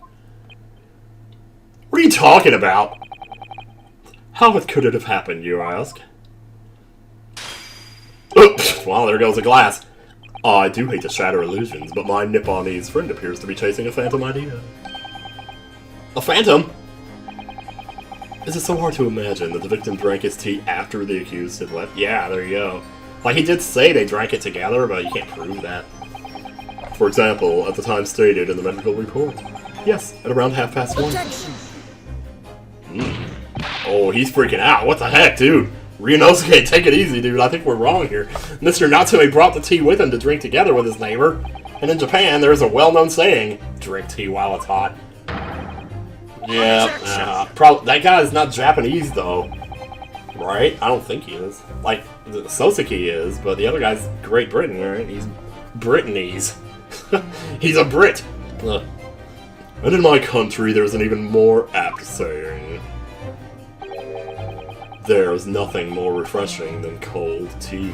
What are you talking about? How could it have happened, you ask? Oops, well, there goes a glass. I do hate to shatter illusions, but my Nipponese friend appears to be chasing a phantom idea. A phantom? Is it so hard to imagine that the victim drank his tea after the accused had left? Yeah, there you go. Like, he did say they drank it together, but you can't prove that. For example, at the time stated in the medical report. Yes, at around 1:30. Oh, he's freaking out. What the heck, dude? Ryunosuke, take it easy, dude. I think we're wrong here. Mr. Natsume brought the tea with him to drink together with his neighbor. And in Japan, there's a well-known saying, drink tea while it's hot. Yeah, that guy is not Japanese, though. Right? I don't think he is. Like, Soseki is, but the other guy's Great Britain, right? He's Britanese. He's a Brit. And in my country, there's an even more apt saying. There's nothing more refreshing than cold tea.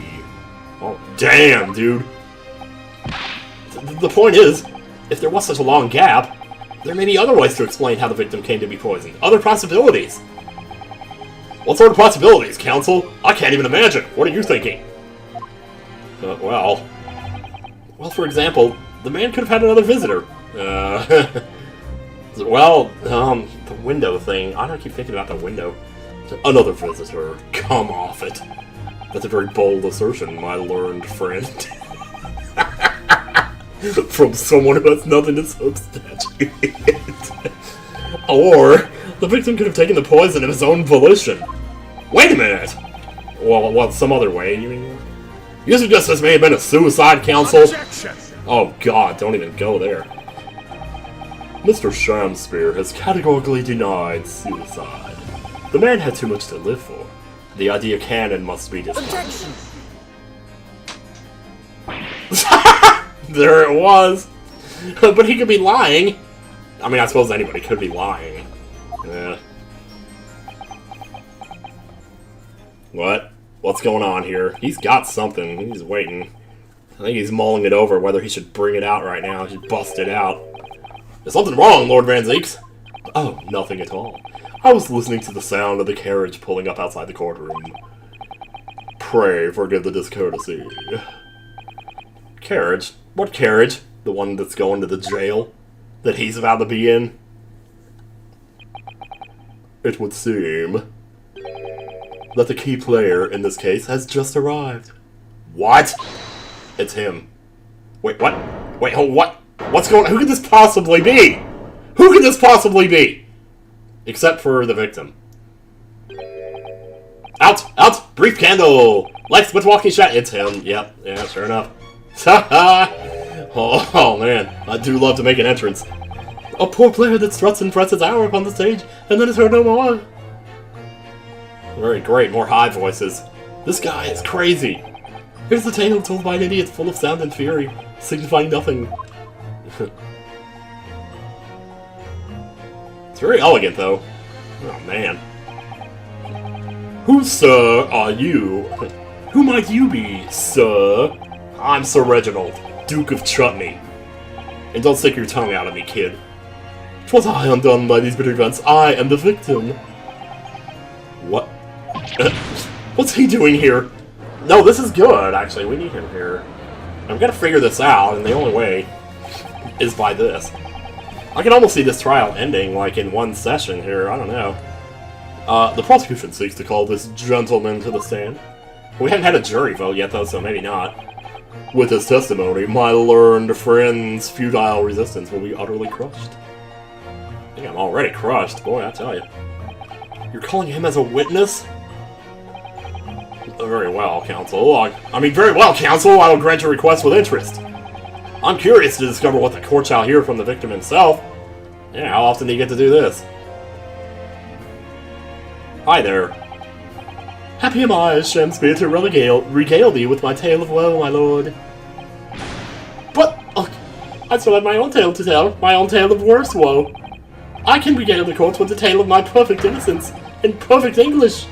Oh, damn, dude. The point is, if there was such a long gap, there may be other ways to explain how the victim came to be poisoned. Other possibilities. What sort of possibilities, counsel? I can't even imagine. What are you thinking? Well, for example, the man could have had another visitor. Well, the window thing. I don't keep thinking about the window. Another visitor. Come off it. That's a very bold assertion, my learned friend. From someone who has nothing to substantiate. Or, the victim could have taken the poison of his own volition. Wait a minute! Well, some other way, you mean? You suggest this may have been a suicide, counsel? Objection. Oh god, don't even go there. Mr. Shamspeare has categorically denied suicide. The man had too much to live for. The idea canon must be discounted. There it was! But he could be lying! I mean, I suppose anybody could be lying. Yeah. What? What's going on here? He's got something. He's waiting. I think he's mulling it over whether he should bring it out right now. He should bust it out. There's something wrong, Lord Van Zieks. Oh, nothing at all. I was listening to the sound of the carriage pulling up outside the courtroom. Pray forgive the discourtesy. Carriage? What carriage? The one that's going to the jail? That he's about to be in? It would seem that the key player in this case has just arrived. What? It's him. Wait, what? Wait, what? What's going on? Who could this possibly be? Who could this possibly be? Except for the victim. Out! Out! Brief candle! Lights with walking shot. It's him. Yep. Yeah, sure enough. Oh, man. I do love to make an entrance. A poor player that struts and frets his hour upon the stage, and then is heard no more. Very great. More high voices. This guy is crazy. Here's the tale told by an idiot full of sound and fury, signifying nothing. It's very elegant, though. Oh, man. Who, sir, are you? Who might you be, sir? I'm Sir Reginald, Duke of Chutney. And don't stick your tongue out at me, kid. 'Twas I undone by these bitter events. I am the victim. What? What's he doing here? No, this is good, actually. We need him here. I'm gonna figure this out, and the only way is by this. I can almost see this trial ending, like, in one session here. I don't know. The prosecution seeks to call this gentleman to the stand. We haven't had a jury vote yet, though, so maybe not. With his testimony, my learned friend's futile resistance will be utterly crushed. I think I'm already crushed, boy, I tell you. You're calling him as a witness? Very well, counsel. Very well, counsel. I will grant your request with interest. I'm curious to discover what the court shall hear from the victim himself. Yeah, how often do you get to do this? Hi there. Happy am I, Shakespeare, to regale thee with my tale of woe, my lord. But, I still have my own tale to tell, my own tale of worse woe. I can regale the court with the tale of my perfect innocence, in perfect English.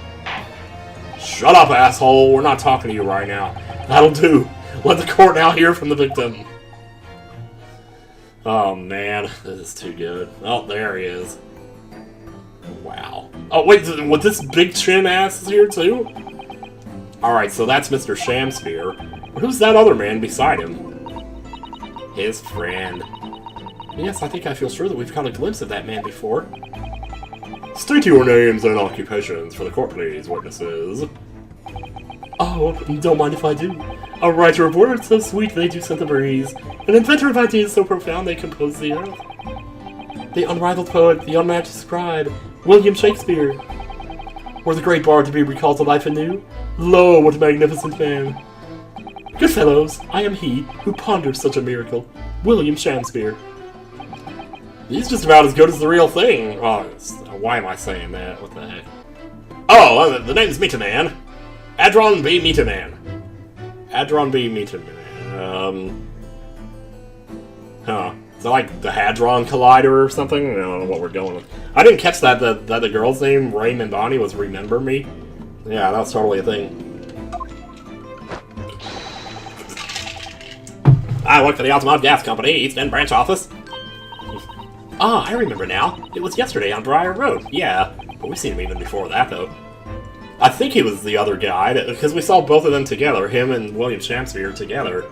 Shut up, asshole, we're not talking to you right now. That'll do. Let the court now hear from the victim. Oh man, this is too good. Oh, there he is. Wow. Oh wait, with this big chin ass is here too? Alright, so that's Mr. Shamspear. Who's that other man beside him? His friend. Yes, I think I feel sure that we've caught a glimpse of that man before. State your names and occupations for the court, please, witnesses. Oh, don't mind if I do. A writer of words so sweet they do scent the breeze, an inventor of ideas so profound they compose the earth. The unrivaled poet, the unmatched scribe, William Shakespeare. Were the great bard to be recalled to life anew? Lo, what a magnificent man! Good fellows, I am he who ponders such a miracle, William Shakespeare. He's just about as good as the real thing. Oh, why am I saying that? What the heck? Oh, the name's Meetaman. Adron B. Meetaman. Adron B. Meetaman. Huh. Is that like the Hadron Collider or something? I don't know what we're going with. I didn't catch that the girl's name, Ray Membani, was Remember Me. Yeah, that was totally a thing. I work for the Automotive Gas Company, East End branch office. Ah, I remember now. It was yesterday on Briar Road. Yeah, but we've seen him even before that, though. I think he was the other guy, because we saw both of them together, him and William Shakespeare together.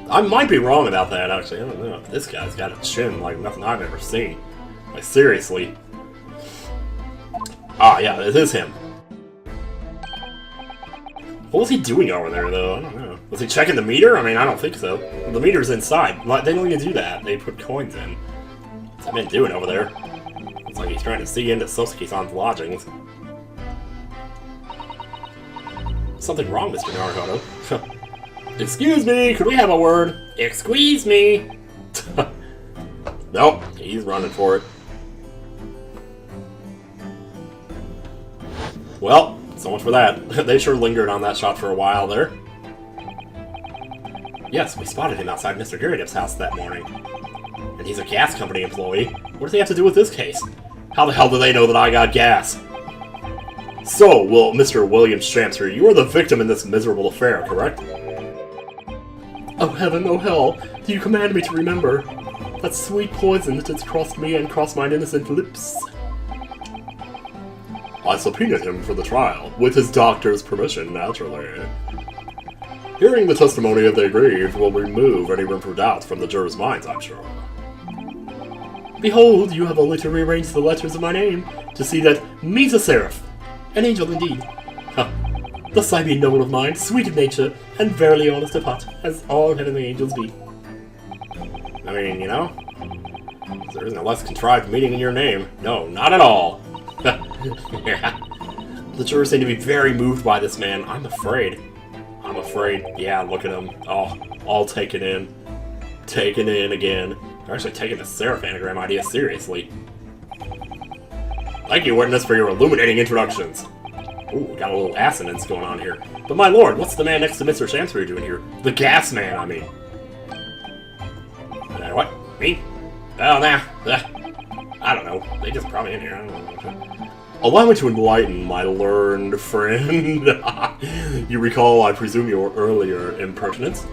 I might be wrong about that, actually. I don't know. This guy's got a chin like nothing I've ever seen. Like, seriously. Ah, yeah, it is him. What was he doing over there, though? I don't know. Was he checking the meter? I mean, I don't think so. The meter's inside. They don't even do that. They put coins in. What's that man doing over there? Looks like he's trying to see into Sosuke-san's lodgings. Something wrong, Mr. Naruhodo. Excuse me, could we have a word? Excuse me! Nope, he's running for it. Well, so much for that. They sure lingered on that shot for a while there. Yes, we spotted him outside Mr. Garriott's house that morning. And he's a gas company employee. What does he have to do with this case? How the hell do they know that I got gas? So, well, Mr. William Shakespeare, you are the victim in this miserable affair, correct? Oh heaven, oh hell, do you command me to remember that sweet poison that has crossed me and crossed mine innocent lips? I subpoenaed him for the trial, with his doctor's permission, naturally. Hearing the testimony of the aggrieved will remove any room for doubt from the jurors' minds, I'm sure. Behold, you have only to rearrange the letters of my name to see that me's a seraph, an angel indeed. Huh. Thus I be noble of mind, sweet of nature, and verily honest of heart, as all heavenly angels be. I mean, you know, there isn't a less contrived meaning in your name. No, not at all. Yeah. The jurors seem to be very moved by this man. I'm afraid. I'm afraid. Yeah, look at him. Oh, all taken in. Taken in again. They're actually taking the seraph anagram idea seriously. Thank you, witness, for your illuminating introductions. Ooh, we got a little assonance going on here. But my lord, what's the man next to Mr. Shakespeare doing here? The gas man, I mean. What? Me? Oh, nah. I don't know. They just brought me in here. I don't know. Allow me to enlighten my learned friend. You recall, I presume, your earlier impertinence?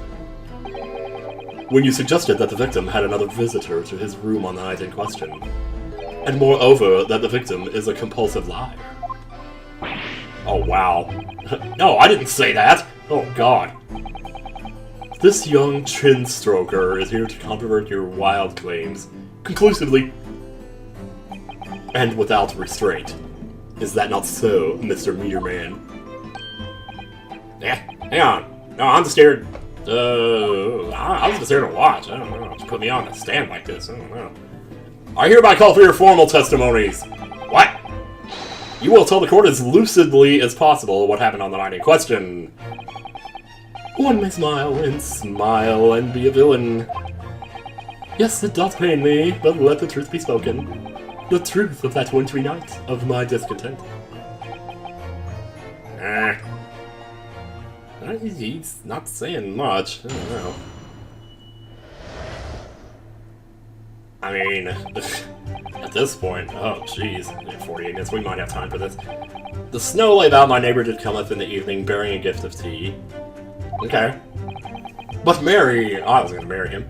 When you suggested that the victim had another visitor to his room on the night in question. And moreover, that the victim is a compulsive liar. Oh, wow. No, I didn't say that! Oh, God. This young chin-stroker is here to controvert your wild claims, conclusively, and without restraint. Is that not so, Mr. Meter Man? Yeah, hang on. No, I'm just here. I was just here to watch. I don't know. Just put me on a stand like this. I don't know. I hereby call for your formal testimonies. What? You will tell the court as lucidly as possible what happened on the night in question. One may smile and be a villain. Yes, it does pain me, but let the truth be spoken. The truth of that wintry night of my discontent. He's not saying much. I don't know. I mean, at this point, oh jeez, 48 minutes, we might have time for this. The snow lay about my neighbor did cometh in the evening, bearing a gift of tea. Okay. But Mary, I was gonna marry him.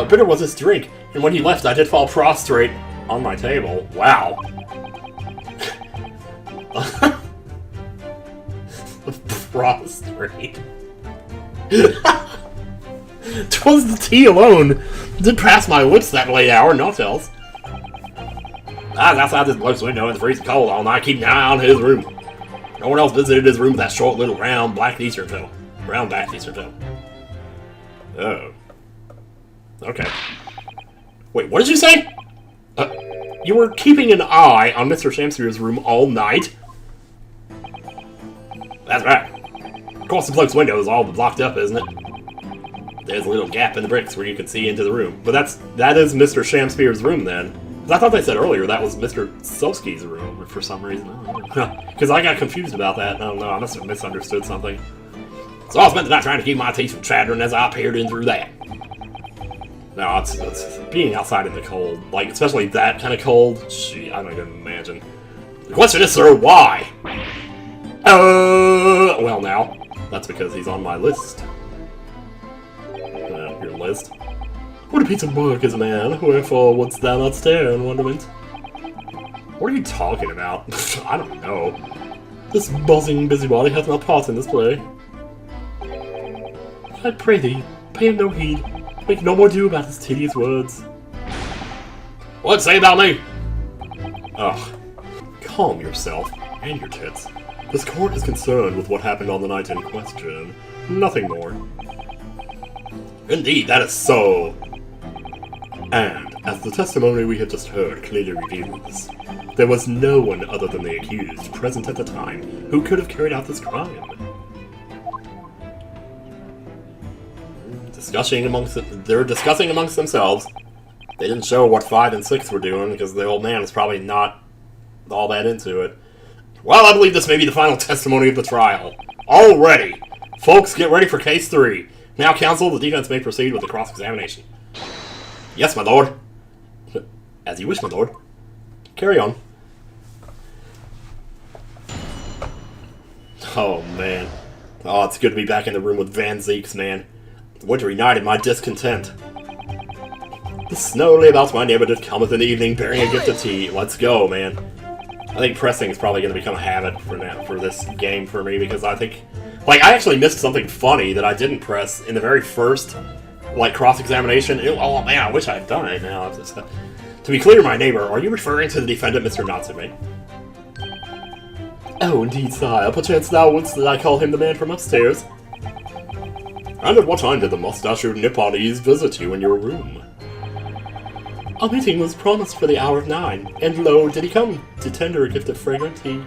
Bitter was his drink, and when he left I did fall prostrate on my table. Wow. Prostrate. 'Twas the tea alone did pass my lips that late hour, naught else. I was outside this bloke's window in the freezing cold all night, keeping an eye on his room. No one else visited his room with that short little round black Eastern toe. Round back Eastern toe. Oh. Okay. Wait, what did you say? You were keeping an eye on Mr. Shamspeare's room all night? That's right. Of course the bloke's window is all blocked up, isn't it? There's a little gap in the bricks where you can see into the room. But that is Mr. Shamspeare's room then. Because I thought they said earlier that was Mr. Sowski's room for some reason. Because I got confused about that. I don't know, I must have misunderstood something. So I spent the night trying to keep my teeth from chattering as I peered in through that. No, it's being outside in the cold, like, especially that kind of cold. Gee, I don't even imagine. The question is, sir, why? Well now, that's because he's on my list. Your list? What a piece of work is man, wherefore wouldst thou not stare in wonderment? What are you talking about? I don't know. This buzzing busybody hath no part in this play. I pray thee, pay him no heed. Make no more ado about his tedious words. What'd say about me? Ugh. Calm yourself, and your tits. This court is concerned with what happened on the night in question. Nothing more. Indeed, that is so. And, as the testimony we have just heard clearly reveals, there was no one other than the accused present at the time who could have carried out this crime. They're discussing amongst themselves. They didn't show what 5 and 6 were doing, because the old man is probably not all that into it. Well, I believe this may be the final testimony of the trial. Already! Folks, get ready for case 3. Now, counsel, the defense may proceed with the cross-examination. Yes, my lord. As you wish, my lord. Carry on. Oh, man. Oh, it's good to be back in the room with Van Zieks, man. The wintry night in my discontent. The snow lay about my neighborhood cometh in the evening, bearing a gift of tea. Let's go, man. I think pressing is probably going to become a habit for this game for me, because I think... Like, I actually missed something funny that I didn't press in the very first, like, cross-examination. Oh, man, I wish I had done it now. To be clear, my neighbor, are you referring to the defendant, Mr. Natsume? Oh, indeed, sire. Perchance thou wouldst that I call him the man from upstairs? And at what time did the mustachioed Nipponese visit you in your room? Our meeting was promised for the hour of 9, and lo, did he come to tender a gift of fragrant tea.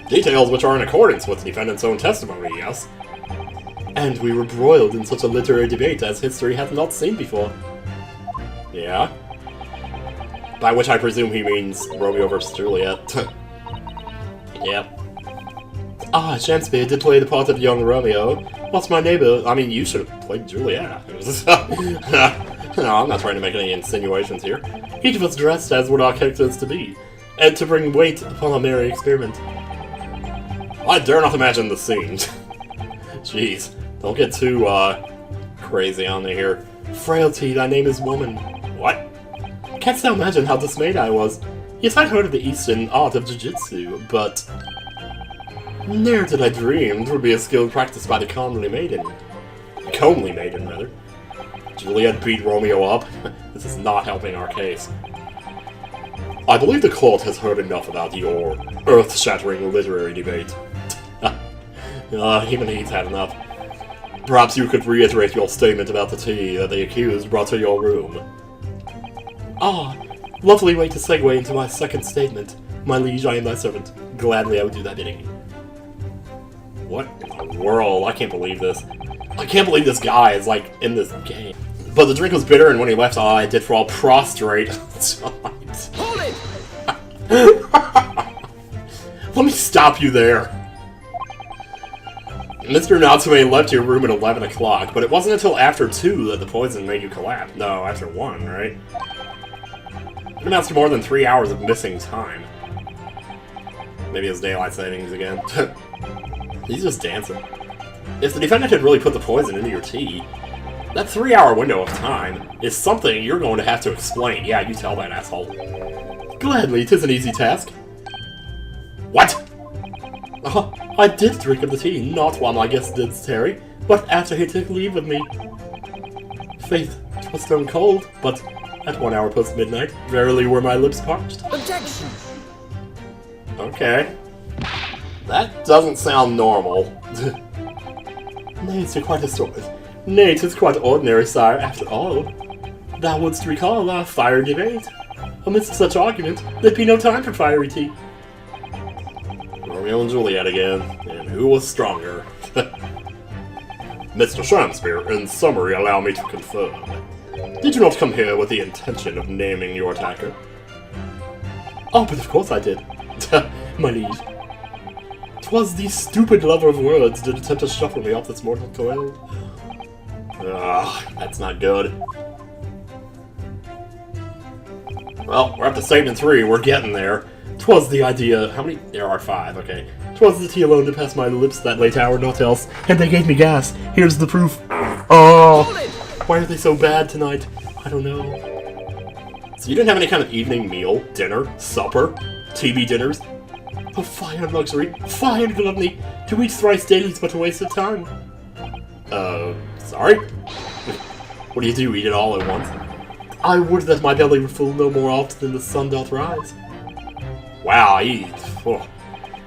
Details which are in accordance with the defendant's own testimony, yes. And we were broiled in such a literary debate as history hath not seen before. Yeah? By which I presume he means Romeo vs. Juliet. Yep. Ah, Shakespeare did play the part of young Romeo. What's my neighbor? I mean, you should have played Juliet. No, I'm not trying to make any insinuations here. Each of us dressed as what our characters to be, and to bring weight upon a merry experiment. I dare not imagine the scene. Jeez, don't get too, crazy on me here. Frailty, thy name is woman. What? Canst thou imagine how dismayed I was? Yes, I'd heard of the Eastern art of jiu-jitsu, but... ne'er did I dream 'twould be a skill practiced by the comely maiden. Comely maiden, rather. Juliet beat Romeo up. This is not helping our case. I believe the court has heard enough about your earth-shattering literary debate. Even he's had enough. Perhaps you could reiterate your statement about the tea that the accused brought to your room. Ah, lovely way to segue into my second statement. My liege, I am thy servant. Gladly I would do thy bidding. What in the world? I can't believe this. I can't believe this guy is, like, in this game. But the drink was bitter, and when he left, I did fall prostrate. Hold it! Let me stop you there. Mr. Natsume left your room at 11 o'clock, but it wasn't until after 2 that the poison made you collapse. No, after 1, right? It amounts to more than 3 hours of missing time. Maybe it's daylight savings again. He's just dancing. If the defendant had really put the poison into your tea, that 3-hour window of time is something you're going to have to explain. Yeah, you tell that asshole. Gladly, 'tis an easy task. What? I did drink of the tea, not while my guest did tarry, but after he took leave of me. Faith, 'twas stone cold, but at 1 hour post midnight, verily were my lips parched. Objection! Okay. That doesn't sound normal. Nay, 'tis quite a story. Nay, 'tis quite ordinary, sire, after all. Thou wouldst recall our fiery debate. Amidst such argument, there'd be no time for fiery tea. Romeo and Juliet again, and who was stronger? Mr. Shamspeare, in summary, allow me to confirm. Did you not come here with the intention of naming your attacker? Oh, but of course I did. My liege. 'Twas the stupid lover of words did attempt to shuffle me off this mortal coil. That's not good. Well, we're up to statement 3, we're getting there. 'Twas the idea. How many? There are 5, okay. 'Twas the tea alone to pass my lips that late hour, not else. And they gave me gas. Here's the proof. Oh! Why are they so bad tonight? I don't know. So you didn't have any kind of evening meal, dinner, supper, TV dinners? Oh, fine luxury, fine gluttony. To eat thrice daily is but a waste of time. Sorry? What do? Eat it all at once? I would that my belly were full no more oft than the sun doth rise. Wow,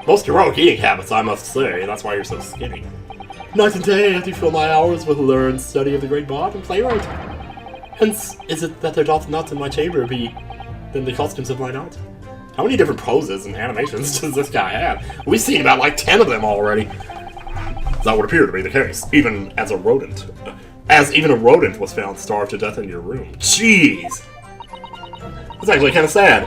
most heroic eating habits, I must say. That's why you're so skinny. Night and day I do fill my hours with learned study of the great bard and playwright. Hence is it that there doth not in my chamber be than the costumes of mine art. How many different poses and animations does this guy have? We've seen about like 10 of them already. That would appear to be the case, even as a rodent. As even a rodent was found starved to death in your room. Jeez! That's actually kind of sad.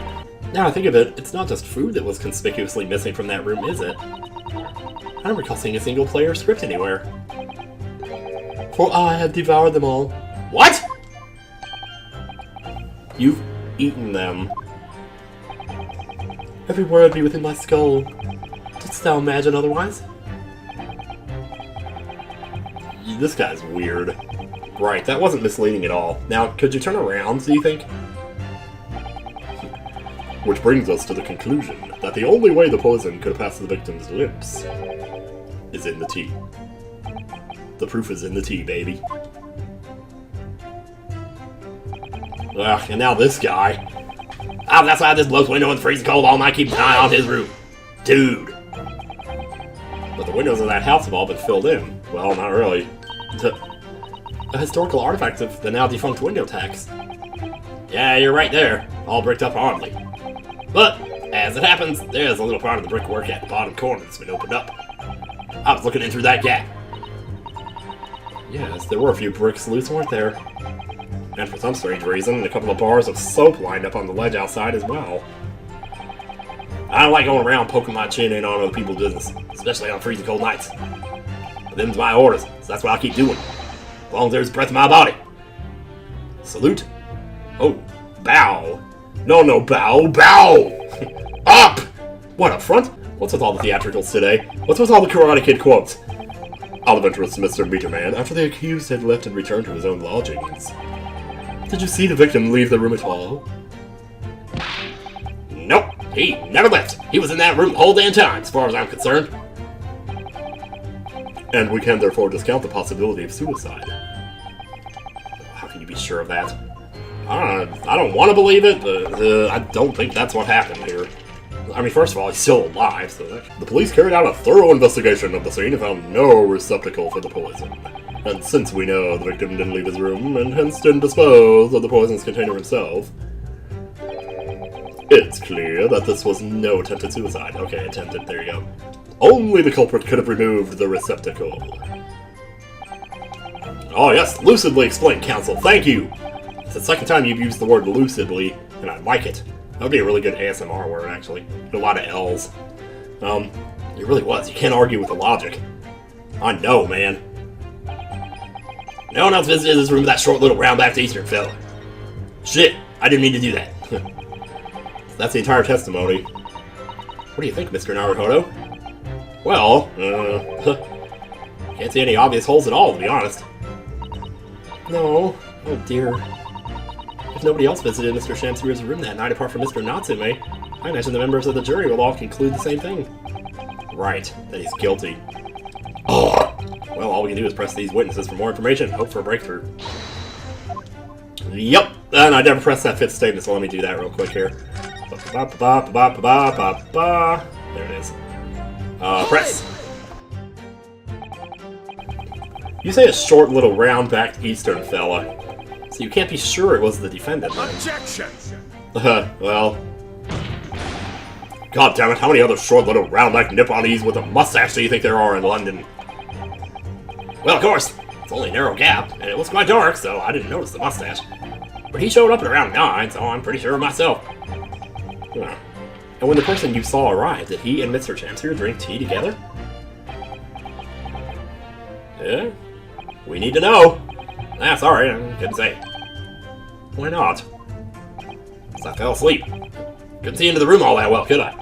Now I think of it, it's not just food that was conspicuously missing from that room, is it? I don't recall seeing a single player script anywhere. For I had devoured them all. What?! You've eaten them. Every word be within my skull. Didst thou imagine otherwise? This guy's weird. Right, that wasn't misleading at all. Now, could you turn around, do you think? Which brings us to the conclusion that the only way the poison could have passed the victim's lips is in the tea. The proof is in the tea, baby. Ugh, and now this guy. I'm outside this bloke's window and freezing cold all night, keeping an eye on his room. Dude. But the windows of that house have all been filled in. Well, not really. A historical artifact of the now defunct window tax. Yeah, you're right there. All bricked up hardly. But, as it happens, there's a little part of the brickwork at the bottom corner that's been opened up. I was looking in through that gap. Yes, there were a few bricks loose, weren't there? And for some strange reason, a couple of bars of soap lined up on the ledge outside as well. I don't like going around poking my chin in on other people's business, especially on freezing cold nights. But them's my orders, so that's what I'll keep doing. As long as there's breath in my body. Salute. Oh, bow. No, bow, bow! Up! What, up front? What's with all the theatricals today? What's with all the Karate Kid quotes? Out of interest, Mr. Meterman, after the accused had left and returned to his own lodgings. Did you see the victim leave the room at all? Nope, he never left. He was in that room the whole damn time, as far as I'm concerned. And we can therefore discount the possibility of suicide. How can you be sure of that? I don't want to believe it, but I don't think that's what happened here. I mean, first of all, he's still alive, so the police carried out a thorough investigation of the scene and found no receptacle for the poison. And since we know the victim didn't leave his room, and hence didn't dispose of the poison's container himself, it's clear that this was no attempted suicide. Okay, attempted, there you go. Only the culprit could have removed the receptacle. Oh yes, lucidly explained, counsel, thank you! It's the second time you've used the word lucidly, and I like it. That would be a really good ASMR word, actually. A lot of L's. It really was. You can't argue with the logic. I know, man. No one else visited this room with that short little round-backed Eastern fella. Shit, I didn't mean to do that. That's the entire testimony. What do you think, Mr. Naruhodo? Well, can't see any obvious holes at all, to be honest. No. Oh, dear. If nobody else visited Mr. Shamsir's room that night apart from Mr. Natsume, I imagine the members of the jury will all conclude the same thing. Right, that he's guilty. Oh. Well, all we can do is press these witnesses for more information, hope for a breakthrough. Yep, and I never pressed that fifth statement, so let me do that real quick here. There it is. Press. You say a short little round-backed Eastern fella. So you can't be sure it was the defendant, then. Objection! Well... God damn it, how many other short little round-backed Nipponese with a mustache do you think there are in London? Well, of course, it's only a narrow gap, and it was quite dark, so I didn't notice the mustache. But he showed up at around 9, so I'm pretty sure of myself. And when the person you saw arrived, did he and Mr. Shamsir drink tea together? Yeah? We need to know. Ah, sorry, I couldn't say. Why not? Because I fell asleep. Couldn't see into the room all that well, could I?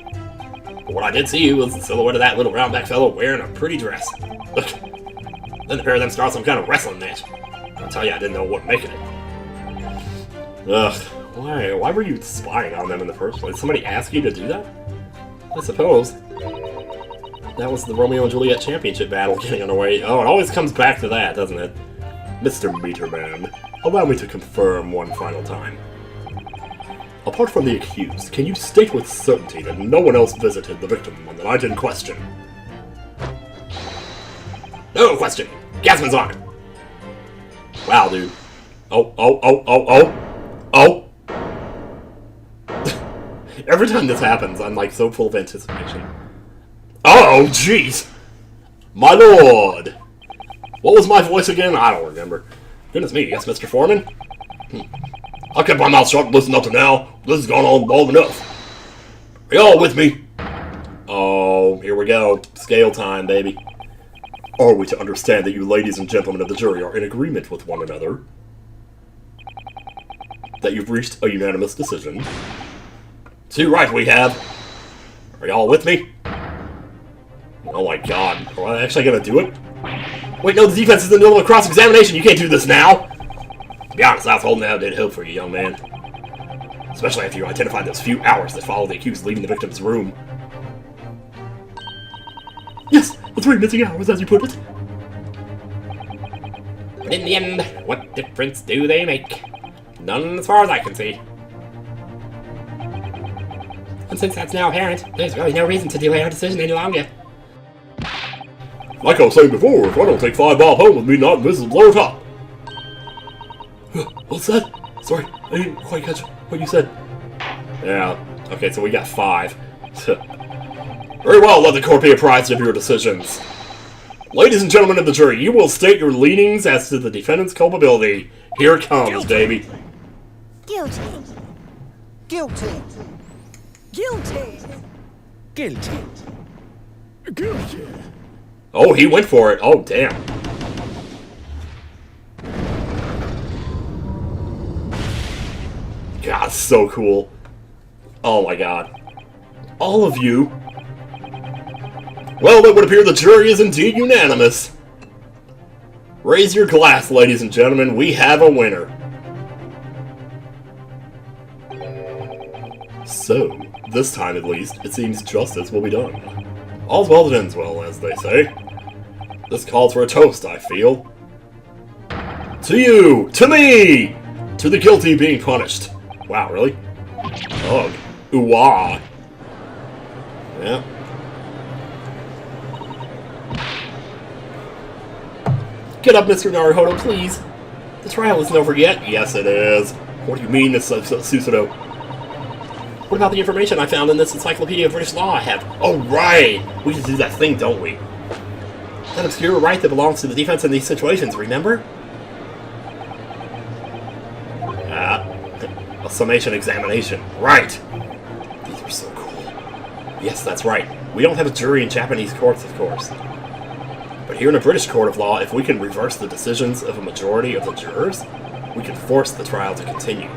But what I did see was the silhouette of that little round-backed fellow wearing a pretty dress. Look. Then the pair of them started some kind of wrestling match. I'll tell you, I didn't know what making it. Ugh. Why were you spying on them in the first place? Somebody ask you to do that? I suppose. That was the Romeo and Juliet championship battle getting underway. Oh, it always comes back to that, doesn't it? Mr. Meterman, allow me to confirm one final time. Apart from the accused, can you state with certainty that no one else visited the victim on the night in question? No question! Gasman's on it! Wow, dude. Oh. Every time this happens, I'm like so full of anticipation. Oh, jeez! My lord! What was my voice again? I don't remember. Goodness me, yes, Mr. Foreman? I kept my mouth shut and listened up to now. This has gone on long enough. Are y'all with me? Oh, here we go. Scale time, baby. Are we to understand that you ladies and gentlemen of the jury are in agreement with one another? That you've reached a unanimous decision? Too right we have. Are y'all with me? Oh my god. Are I actually gonna do it? Wait, no, the defense is in the middle of a cross-examination. You can't do this now. To be honest, I was holding out a hope for you, young man. Especially after you identified those few hours that followed the accused leaving the victim's room. Yes, the 3 missing hours, as you put it. But in the end, what difference do they make? None as far as I can see. And since that's now apparent, there's really no reason to delay our decision any longer. Like I was saying before, if I don't take 5 Bob home with me, not Mrs. Lower Top. What's that? Sorry, I didn't quite catch what you said. Yeah, okay, so we got 5. Very well, let the court be apprised of your decisions. Ladies and gentlemen of the jury, you will state your leanings as to the defendant's culpability. Here it comes, Guilty. baby. Guilty. Guilty. Guilty. Guilty. Guilty. Oh, he went for it. Oh, damn. God, so cool. Oh my god. All of you. Well, it would appear the jury is indeed unanimous. Raise your glass, ladies and gentlemen. We have a winner. So, this time at least, it seems justice will be done. All's well that ends well, as they say. This calls for a toast, I feel. To you! To me! To the guilty being punished. Wow, really? Ugh. Ooh-wah. Yeah. Get up, Mr. Naruhodo, please. The trial isn't over yet. Yes, it is. What do you mean, Miss Susudo? What about the information I found in this Encyclopedia of British Law I have? Oh, right! We just do that thing, don't we? That obscure right that belongs to the defense in these situations, remember? A summation examination. Right! These are so cool. Yes, that's right. We don't have a jury in Japanese courts, of course. But here in a British court of law, if we can reverse the decisions of a majority of the jurors, we can force the trial to continue.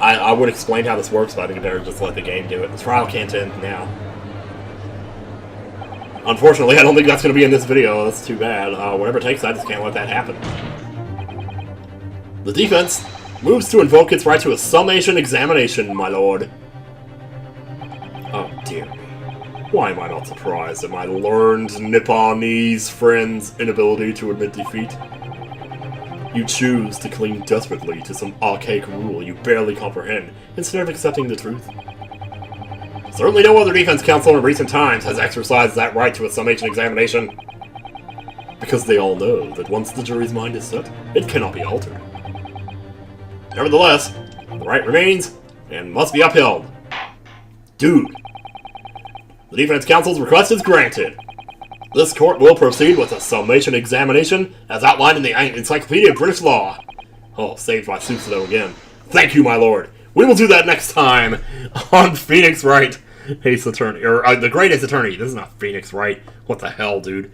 I would explain how this works, but I think better just let the game do it. The trial can't end now. Unfortunately, I don't think that's going to be in this video. That's too bad. Whatever it takes, I just can't let that happen. The defense moves to invoke its right to a summation examination, my lord. Oh, dear me. Why am I not surprised at my learned Nipponese friend's inability to admit defeat? You choose to cling desperately to some archaic rule you barely comprehend, instead of accepting the truth. Certainly no other defense counsel in recent times has exercised that right to a summation examination. Because they all know that once the jury's mind is set, it cannot be altered. Nevertheless, the right remains, and must be upheld. Dude. The defense counsel's request is granted. This court will proceed with a summation examination as outlined in the Encyclopedia of British Law. Oh, saved by Susudo again. Thank you, my lord. We will do that next time on Phoenix Wright, Ace Attorney, or the Great Ace Attorney. This is not Phoenix Wright. What the hell, dude?